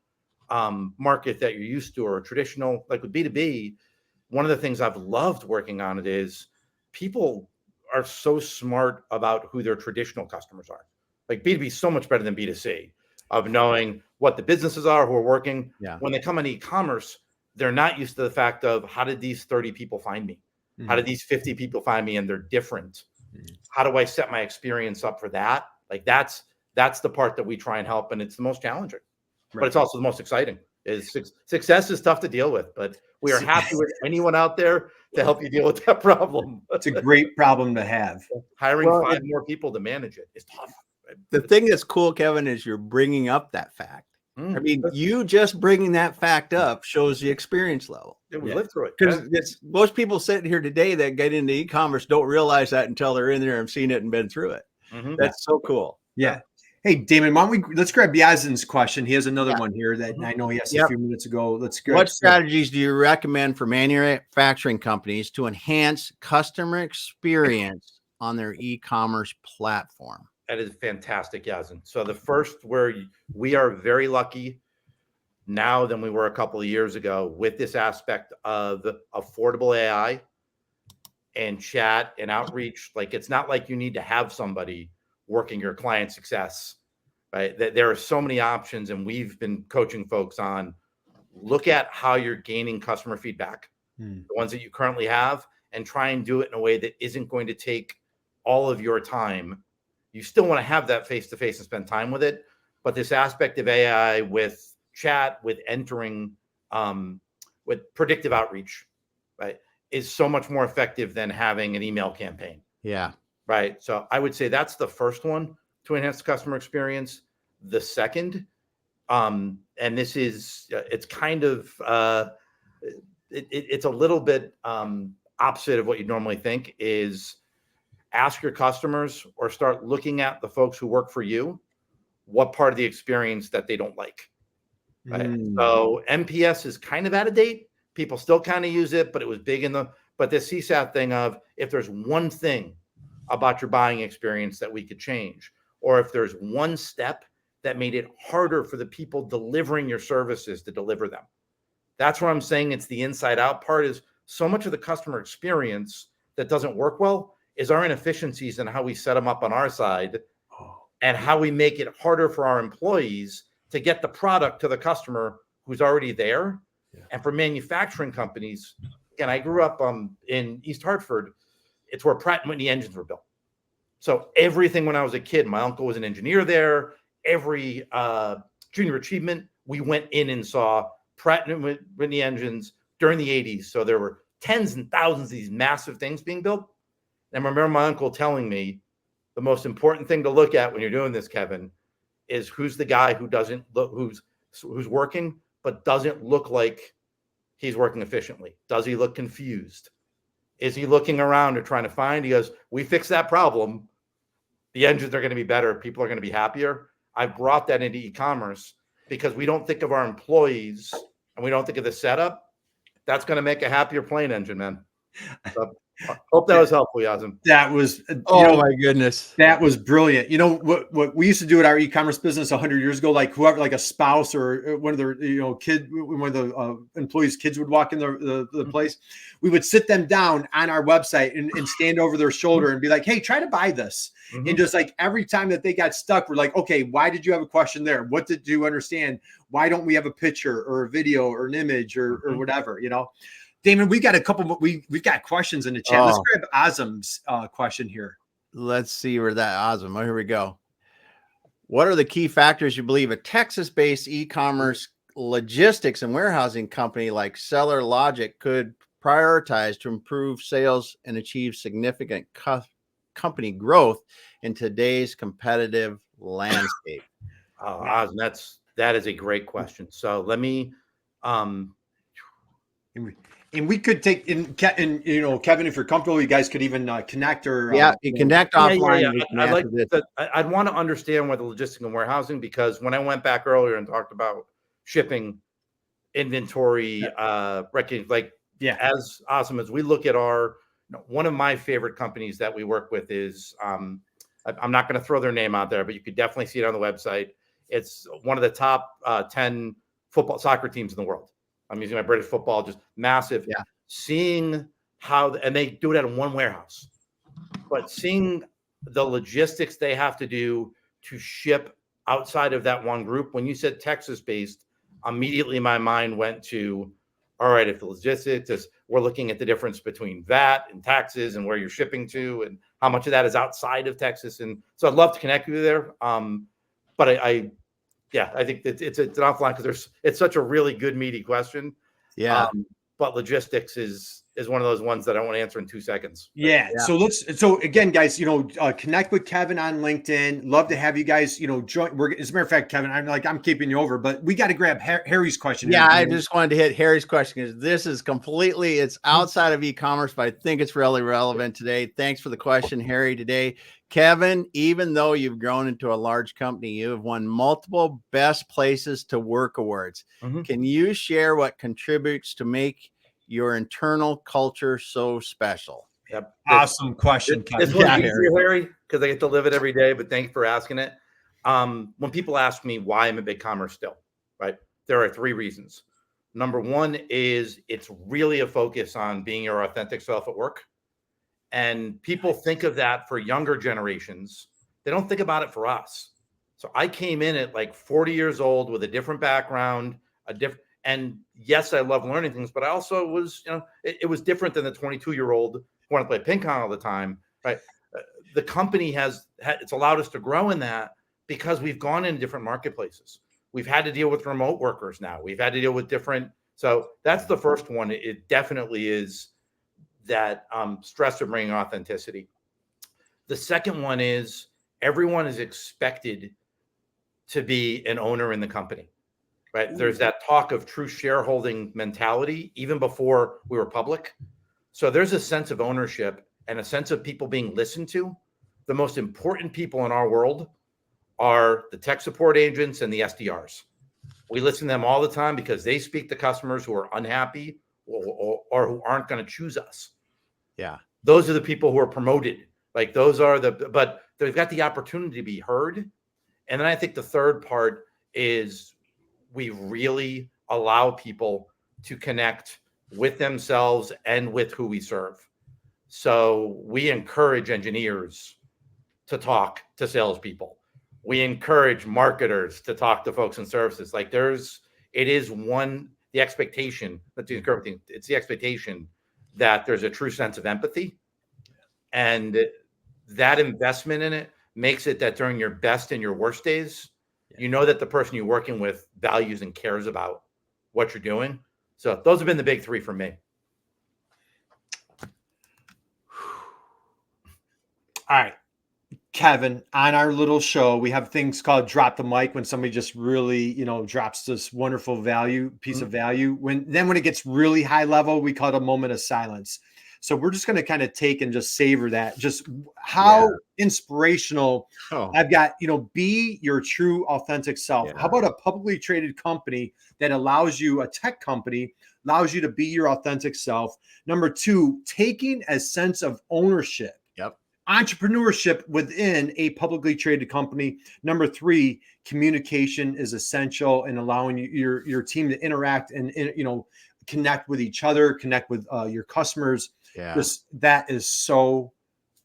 market that you're used to, or a traditional, like with B2B. One of the things I've loved working on it is people are so smart about who their traditional customers are. Like B2B is so much better than B2C of knowing what the businesses are who are working. Yeah. When they come on e-commerce, they're not used to the fact of, how did these 30 people find me? How did these 50 people find me? And they're different. How do I set my experience up for that? Like that's the part that we try and help. And it's the most challenging, but it's also the most exciting. Is success is tough to deal with, but we are happy with anyone out there to help you deal with that problem. It's a great problem to have. Hiring 5 more people to manage it is tough. The thing that's cool, Kevin, is you're bringing up that fact. I mean, you just bringing that fact up shows the experience level. Yeah, we lived through it. Because most people sitting here today that get into e-commerce don't realize that until they're in there and seen it and been through it. That's so cool. Yeah. Hey, Damon, why don't let's grab Yazin's question. He has another one here that I know he asked a few minutes ago. Let's go. What strategies do you recommend for manufacturing companies to enhance customer experience on their e-commerce platform? That is fantastic, Yazin. So the first, where we are very lucky now than we were a couple of years ago with this aspect of affordable AI and chat and outreach. Like, it's not like you need to have somebody working your client success, right? There are so many options, and we've been coaching folks on, look at how you're gaining customer feedback, the ones that you currently have, and try and do it in a way that isn't going to take all of your time. You still want to have that face-to-face and spend time with it, but this aspect of AI with chat, with entering, with predictive outreach, right, is so much more effective than having an email campaign. Yeah. Right. So I would say that's the first one to enhance the customer experience. The second, and this is, it's kind of, it's a little bit opposite of what you normally think, is ask your customers, or start looking at the folks who work for you, what part of the experience that they don't like. Right. So NPS is kind of out of date. People still kind of use it, but it was big but the CSAT thing of, if there's one thing about your buying experience that we could change, or if there's one step that made it harder for the people delivering your services to deliver them. That's where I'm saying it's the inside out part. Is so much of the customer experience that doesn't work well is our inefficiencies in how we set them up on our side, and how we make it harder for our employees to get the product to the customer who's already there. And for manufacturing companies, again, I grew up in East Hartford, it's where Pratt & Whitney engines were built. So everything when I was a kid, my uncle was an engineer there. Every junior achievement, we went in and saw Pratt & Whitney engines during the 80s. So there were tens and thousands of these massive things being built. And I remember my uncle telling me the most important thing to look at when you're doing this, Kevin, is who's the guy who doesn't look, who's working, but doesn't look like he's working efficiently. Does he look confused? Is he looking around or trying to find? He goes, we fix that problem. The engines are going to be better. People are going to be happier. I brought that into e-commerce because we don't think of our employees and we don't think of the setup. That's going to make a happier plane engine, man. So, hope that was helpful, Yazim. That was, my goodness. That was brilliant. You know, what we used to do at our e-commerce business 100 years ago, like whoever, like a spouse or one of their, kid, one of the employees' kids would walk in the place, we would sit them down on our website and stand over their shoulder and be like, hey, try to buy this. Mm-hmm. And just like every time that they got stuck, we're like, okay, why did you have a question there? What did you understand? Why don't we have a picture or a video or an image or whatever, Damon, we got a couple. We've got questions in the chat. Let's grab Azam's question here. Let's see where that Azam. Oh, here we go. What are the key factors you believe a Texas-based e-commerce logistics and warehousing company like Seller Logic could prioritize to improve sales and achieve significant company growth in today's competitive landscape? Azam, that is a great question. So let me. And we could take Kevin, if you're comfortable, you guys could even connect or connect offline. Yeah. I'd want to understand what the logistics and warehousing, because when I went back earlier and talked about shipping, inventory, as awesome as we look at our, one of my favorite companies that we work with is, I'm not going to throw their name out there, but you could definitely see it on the website. It's one of the top 10 soccer teams in the world. I'm using my British football, just massive. Yeah. Seeing how, and they do it out of one warehouse, but seeing the logistics they have to do to ship outside of that one group. When you said Texas-based, immediately my mind went to, all right, if the logistics is, we're looking at the difference between VAT and taxes and where you're shipping to and how much of that is outside of Texas. And so I'd love to connect with you there. But I think it's an offline because it's such a really good meaty question. Yeah. But logistics is one of those ones that I want to answer in 2 seconds. Yeah. So again, guys, connect with Kevin on LinkedIn. Love to have you guys, join. As a matter of fact, Kevin, I'm keeping you over, but we got to grab Harry's question. Yeah. I just wanted to hit Harry's question because this is it's outside of e-commerce, but I think it's really relevant today. Thanks for the question, Harry, today. Kevin, even though you've grown into a large company, you have won multiple Best Places to Work awards. Mm-hmm. Can you share what contributes to make your internal culture so special? Yep. Awesome question, Kevin. This one's easier, Harry, because I get to live it every day, but thanks for asking it. When people ask me why I'm a BigCommerce still, right, there are 3 reasons. Number 1 is it's really a focus on being your authentic self at work. And people think of that for younger generations. They don't think about it for us. So I came in at like 40 years old with a different background, and yes, I love learning things, but I also was, it was different than the 22-year-old who wanted to play ping pong all the time, right? The company it's allowed us to grow in that because we've gone in different marketplaces. We've had to deal with remote workers now. We've had to deal with so that's the first one. It definitely is that stress of bringing authenticity. The second one is everyone is expected to be an owner in the company, right? Ooh. There's that talk of true shareholding mentality even before we were public. So there's a sense of ownership and a sense of people being listened to. The most important people in our world are the tech support agents and the SDRs. We listen to them all the time because they speak to customers who are unhappy or who aren't going to choose us. Yeah. Those are the people who are promoted. Like but they've got the opportunity to be heard. And then I think the third part is we really allow people to connect with themselves and with who we serve. So we encourage engineers to talk to salespeople. We encourage marketers to talk to folks in services. Like the expectation, it's the expectation that there's a true sense of empathy. And that investment in it makes it that during your best and your worst days, you know that the person you're working with values and cares about what you're doing. So those have been the big three for me. All right, Kevin, on our little show, we have things called drop the mic when somebody just really, drops this wonderful piece of value. When it gets really high level, we call it a moment of silence. So we're just going to kind of take and just savor that. Just how inspirational. I've got, be your true authentic self. How about a publicly traded company that allows you, a tech company, allows you to be your authentic self? Number two, taking a sense of ownership. Entrepreneurship within a publicly traded company. Number three, communication is essential in allowing your team to interact and connect with each other, connect with your customers. That is so.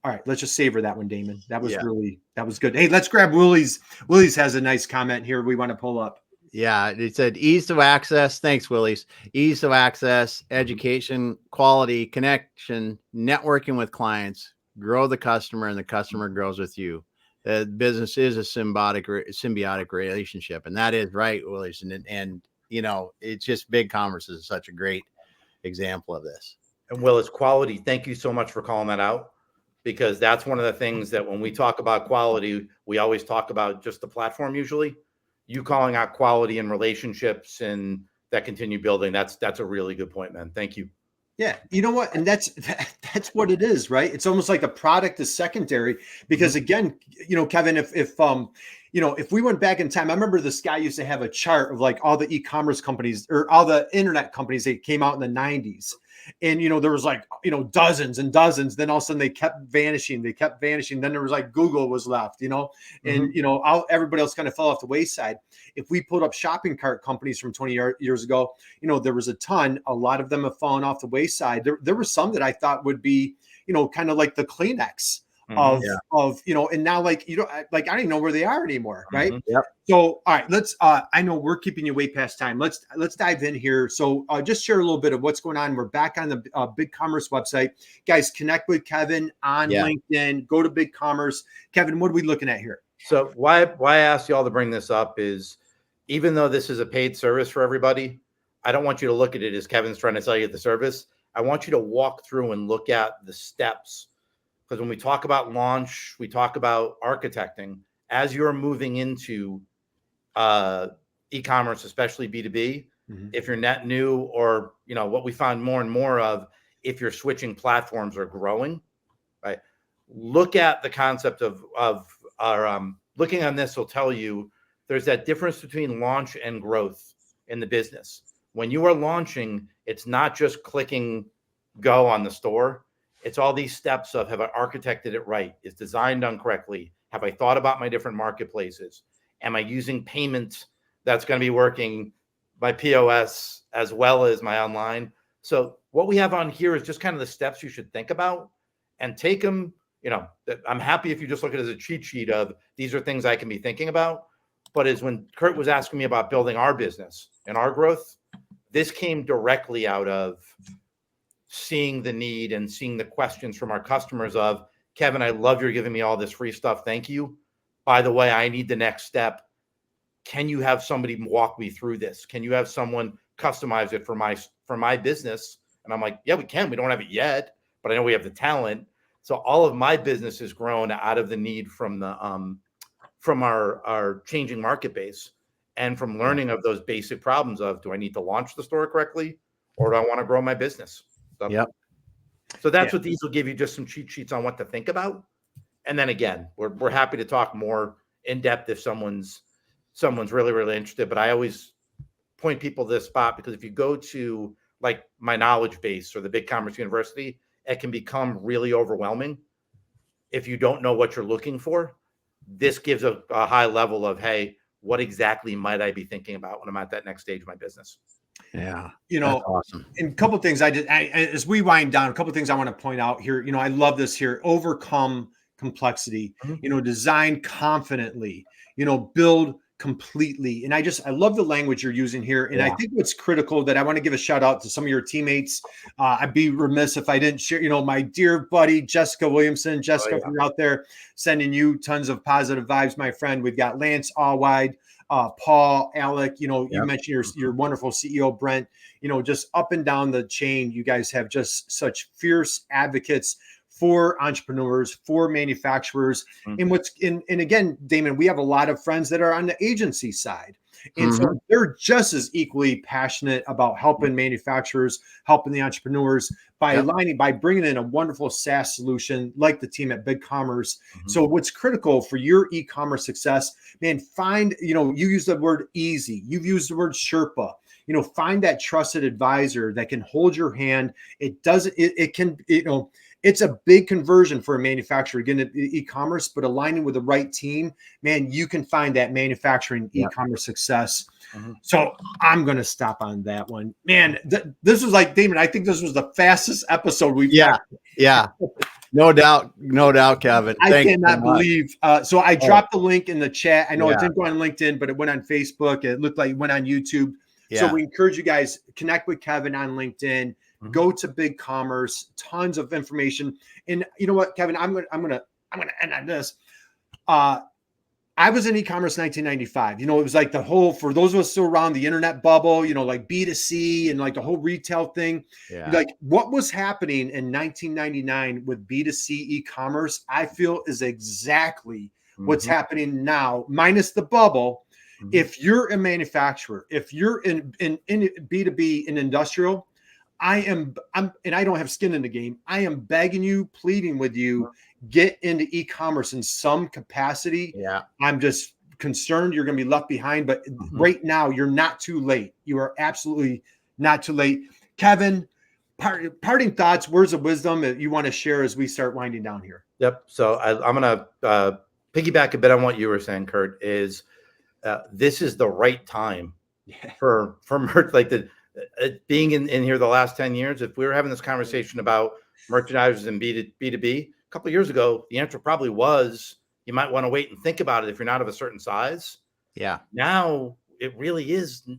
All right, let's just savor that one, Damon. That was that was good. Hey, let's grab Willie's. Willie's has a nice comment here we want to pull up. Yeah, it said ease of access. Thanks, Willie's. Ease of access, education, quality, connection, networking with clients, grow the customer, and the customer grows with you. The business is a symbiotic relationship, and that is right, Willie's. And it's just BigCommerce is such a great example of this. And Willis, quality. Thank you so much for calling that out, because that's one of the things that when we talk about quality, we always talk about just the platform. Usually, you calling out quality and relationships and that continue building. That's a really good point, man. Thank you. Yeah, you know what? And that's what it is, right? It's almost like the product is secondary because again, Kevin, if we went back in time, I remember this guy used to have a chart of like all the e-commerce companies or all the internet companies that came out in the 90s. And, there was like, dozens and dozens. Then all of a sudden they kept vanishing. Then there was like Google was left, and, everybody else kind of fell off the wayside. If we pulled up shopping cart companies from 20 years ago, there was a ton. A lot of them have fallen off the wayside. There were some that I thought would be, kind of like the Kleenex of, and now like I don't even know where they are anymore. Right. So, all right, let's, I know we're keeping you way past time. Let's dive in here. So just share a little bit of what's going on. We're back on the BigCommerce website. Guys, connect with Kevin on LinkedIn, go to BigCommerce. Kevin, what are we looking at here? So why I asked you all to bring this up is, even though this is a paid service for everybody, I don't want you to look at it as Kevin's trying to sell you the service. I want you to walk through and look at the steps. Because when we talk about launch, we talk about architecting. As you're moving into e-commerce, especially B2B, if you're net new, or what we find more and more of, if you're switching platforms or growing, right? Look at the concept of looking on this will tell you there's that difference between launch and growth in the business. When you are launching, it's not just clicking go on the store. It's all these steps of, have I architected it right? Is design done correctly? Have I thought about my different marketplaces? Am I using payments that's going to be working, my POS as well as my online? So what we have on here is just kind of the steps you should think about and take them. I'm happy if you just look at it as a cheat sheet of these are things I can be thinking about. But as when Curt was asking me about building our business and our growth, this came directly out of seeing the need and seeing the questions from our customers of, Kevin, I love you're giving me all this free stuff. Thank you. By the way, I need the next step. Can you have somebody walk me through this? Can you have someone customize it for my business? And I'm like, yeah, we can. We don't have it yet, but I know we have the talent. So all of my business has grown out of the need from the from our changing market base and from learning of those basic problems of, do I need to launch the store correctly, or do I want to grow my business? So that's what these will give you, just some cheat sheets on what to think about. And then again, we're happy to talk more in depth if someone's really, really interested. But I always point people to this spot, because if you go to like my knowledge base or the BigCommerce University, it can become really overwhelming if you don't know what you're looking for. This gives a high level of, hey, what exactly might I be thinking about when I'm at that next stage of my business? Yeah. That's awesome. And a couple of things as we wind down, a couple of things I want to point out here. I love this here. Overcome complexity, design confidently, build completely. And I love the language you're using here. And I think what's critical that I want to give a shout out to some of your teammates. I'd be remiss if I didn't share, my dear buddy, Jessica Williamson. Jessica, if you're out there, sending you tons of positive vibes, my friend. We've got Lance Allwide, Paul, Alec, you mentioned your wonderful CEO, Brent, just up and down the chain. You guys have just such fierce advocates for entrepreneurs, for manufacturers. And again, Damon, we have a lot of friends that are on the agency side. And so they're just as equally passionate about helping manufacturers, helping the entrepreneurs by bringing in a wonderful SaaS solution like the team at BigCommerce. So what's critical for your e-commerce success, man, find, you use the word easy. You've used the word Sherpa. Find that trusted advisor that can hold your hand. It's a big conversion for a manufacturer getting into e-commerce, but aligning with the right team, man, you can find that manufacturing e-commerce success. So I'm going to stop on that one, man. This was like, Damon, I think this was the fastest episode we've had. Yeah. No doubt, Kevin. I cannot believe. So I dropped the link in the chat. I know it didn't go on LinkedIn, but it went on Facebook. It looked like it went on YouTube. So we encourage you guys, connect with Kevin on LinkedIn. Go to BigCommerce, tons of information. And you know what, Kevin, I'm gonna end on this. I was in e-commerce 1995. It was like for those of us still around the internet bubble, like B2C and like the whole retail thing. Like what was happening in 1999 with B2C e-commerce, I feel is exactly what's happening now, minus the bubble. If you're a manufacturer, if you're in B2B in industrial, and I don't have skin in the game. I am begging you, pleading with you, get into e-commerce in some capacity. I'm just concerned you're going to be left behind, but right now you're not too late. You are absolutely not too late. Kevin, parting thoughts, words of wisdom that you want to share as we start winding down here. Yep. So I'm going to piggyback a bit on what you were saying, Kurt, is this is the right time for merch, like being in here the last 10 years. If we were having this conversation about merchandisers and B2B a couple of years ago, the answer probably was you might want to wait and think about it if you're not of a certain size. Now it really is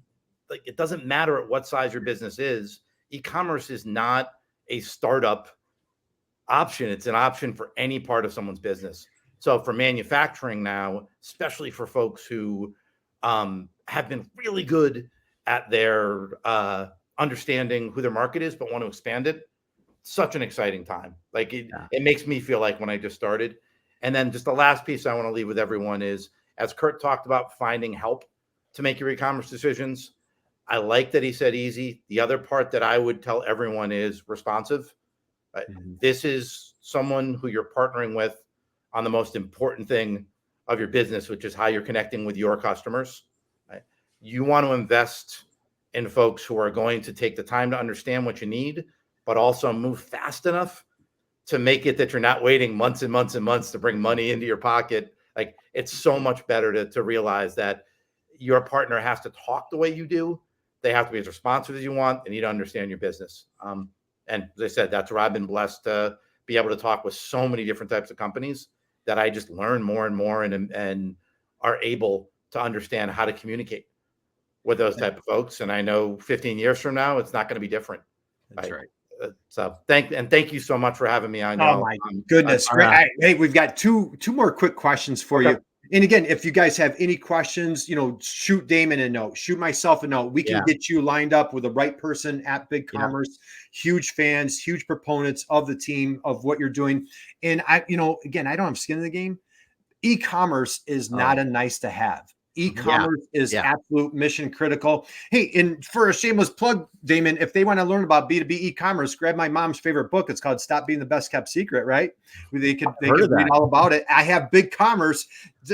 like, it doesn't matter at what size your business is. E-commerce is not a startup option. It's an option for any part of someone's business. So for manufacturing now, especially for folks who have been really good at their understanding who their market is, but want to expand it, such an exciting time. Like it makes me feel like when I just started. And then just the last piece I want to leave with everyone is, as Kurt talked about finding help to make your e-commerce decisions, I like that he said easy. The other part that I would tell everyone is responsive. Right? This is someone who you're partnering with on the most important thing of your business, which is how you're connecting with your customers. Right? You want to invest in folks who are going to take the time to understand what you need, but also move fast enough to make it that you're not waiting months and months and months to bring money into your pocket. Like, it's so much better to realize that your partner has to talk the way you do. They have to be as responsive as you want, and you need to understand your business. And as I said, that's where I've been blessed to be able to talk with so many different types of companies that I just learn more and more and are able to understand how to communicate with those type of folks. And I know 15 years from now, it's not going to be different. That's right. So thank you so much for having me on. Oh my goodness. Great. Hey, we've got two more quick questions for you. And again, if you guys have any questions, shoot Damon a note, shoot myself a note. We can get you lined up with the right person at BigCommerce. Huge fans, huge proponents of the team, of what you're doing. And again, I don't have skin in the game. E-commerce is not a nice to have. E-commerce is absolute mission critical. Hey, and for a shameless plug, Damon, if they want to learn about B2B e-commerce, grab my mom's favorite book. It's called Stop Being the Best Kept Secret, right? They can read all about it. I have BigCommerce.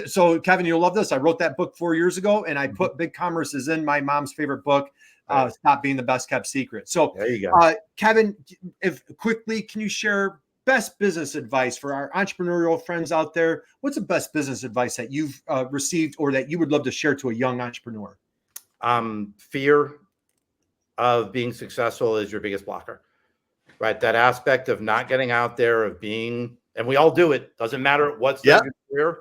So Kevin, you'll love this. I wrote that book 4 years ago, and I put BigCommerce is in my mom's favorite book, Stop Being the Best Kept Secret. So there you go. Kevin, can you share best business advice for our entrepreneurial friends out there? What's the best business advice that you've received or that you would love to share to a young entrepreneur? Fear of being successful is your biggest blocker, right? That aspect of not getting out there, of being, and we all do it. Doesn't matter what stage of your career.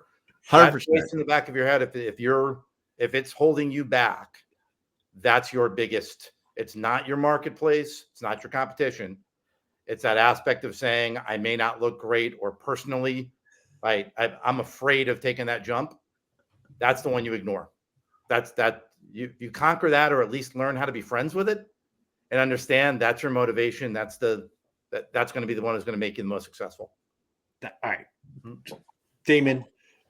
100%. In the back of your head, if you're If it's holding you back, that's your biggest. It's not your marketplace. It's not your competition. It's that aspect of saying, I may not look great, or personally, I'm afraid of taking that jump. That's the one you ignore. You conquer that, or at least learn how to be friends with it and understand that's your motivation. That's going to be the one who's going to make you the most successful. All right. Damon,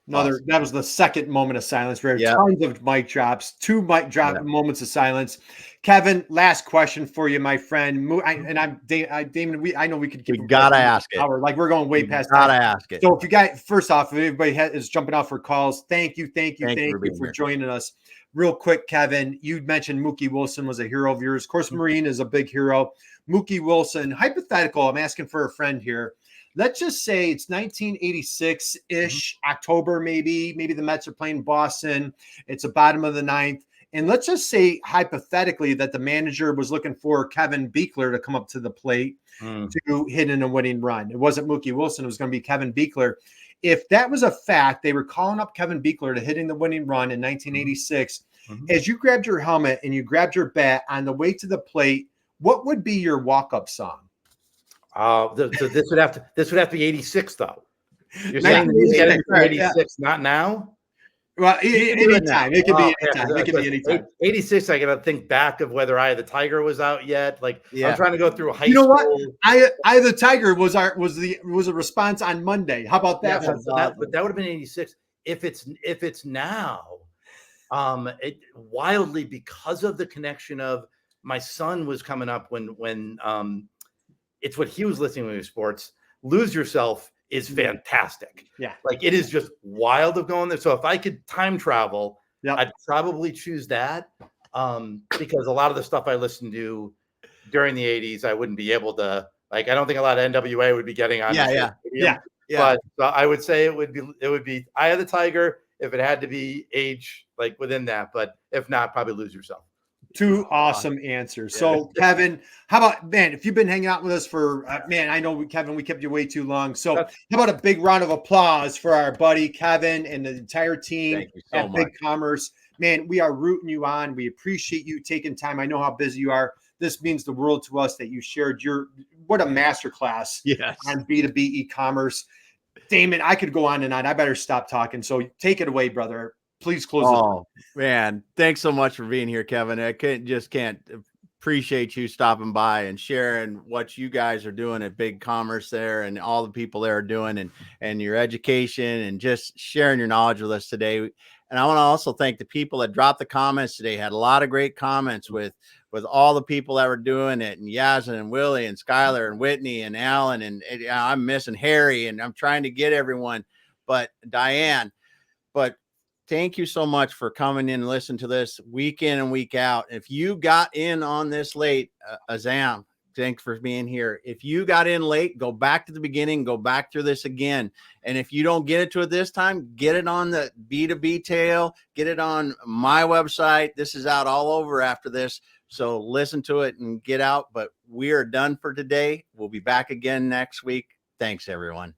that was the second moment of silence. We have tons of mic drops, 2 mic drop moments of silence. Kevin, last question for you, my friend. Damon, I know we could keep. We gotta ask it. Like we're going way past. Gotta ask it. So if you guys, first off, if everybody is jumping off for calls, thank you for joining us. Real quick, Kevin, you mentioned Mookie Wilson was a hero of yours. Of course, Marine is a big hero. Mookie Wilson, hypothetical. I'm asking for a friend here. Let's just say it's 1986-ish, October, maybe the Mets are playing Boston. It's the bottom of the 9th. And let's just say hypothetically that the manager was looking for Kevin Buechler to come up to the plate to hit in a winning run. It wasn't Mookie Wilson. It was going to be Kevin Buechler. If that was a fact, they were calling up Kevin Buechler to hitting the winning run in 1986. As you grabbed your helmet and you grabbed your bat on the way to the plate, what would be your walk-up song? So this would have to be 86 though. You're saying 86, not now? Well, anytime. It could be anytime. It could be anytime. 86, I gotta think back of whether Eye of the Tiger was out yet. I'm trying to go through high school. You know what? Eye of the Tiger was a response on Monday. How about that? But that would have been 86. If it's now, it wildly, because of the connection of my son was coming up when it's what he was listening to sports. Lose Yourself is fantastic. Yeah. It is just wild of going there. So if I could time travel, I'd probably choose that. Because a lot of the stuff I listened to during the 80s, I wouldn't be able to, I don't think a lot of NWA would be getting on. Yeah. But I would say it would be Eye of the Tiger if it had to be age within that. But if not, probably Lose Yourself. 2 awesome answers. So, Kevin, how about, if you've been hanging out with us for, I know, Kevin, we kept you way too long. So, how about a big round of applause for our buddy Kevin and the entire team at BigCommerce. Man, we are rooting you on. We appreciate you taking time. I know how busy you are. This means the world to us that you shared what a masterclass on B2B e-commerce. Damon, I could go on and on. I better stop talking. So, take it away, brother. Please close it. Oh, man. Thanks so much for being here, Kevin. I can't appreciate you stopping by and sharing what you guys are doing at BigCommerce there, and all the people there are doing, and your education, and just sharing your knowledge with us today. And I want to also thank the people that dropped the comments today. Had a lot of great comments with all the people that were doing it, and Yasmin and Willie and Skylar and Whitney and Alan, and I'm missing Harry, and I'm trying to get everyone, but Diane, thank you so much for coming in and listening to this week in and week out. If you got in on this late, Azam, thanks for being here. If you got in late, go back to the beginning, go back through this again. And if you don't get it to it this time, get it on the B2B tail, get it on my website. This is out all over after this. So listen to it and get out. But we are done for today. We'll be back again next week. Thanks, everyone.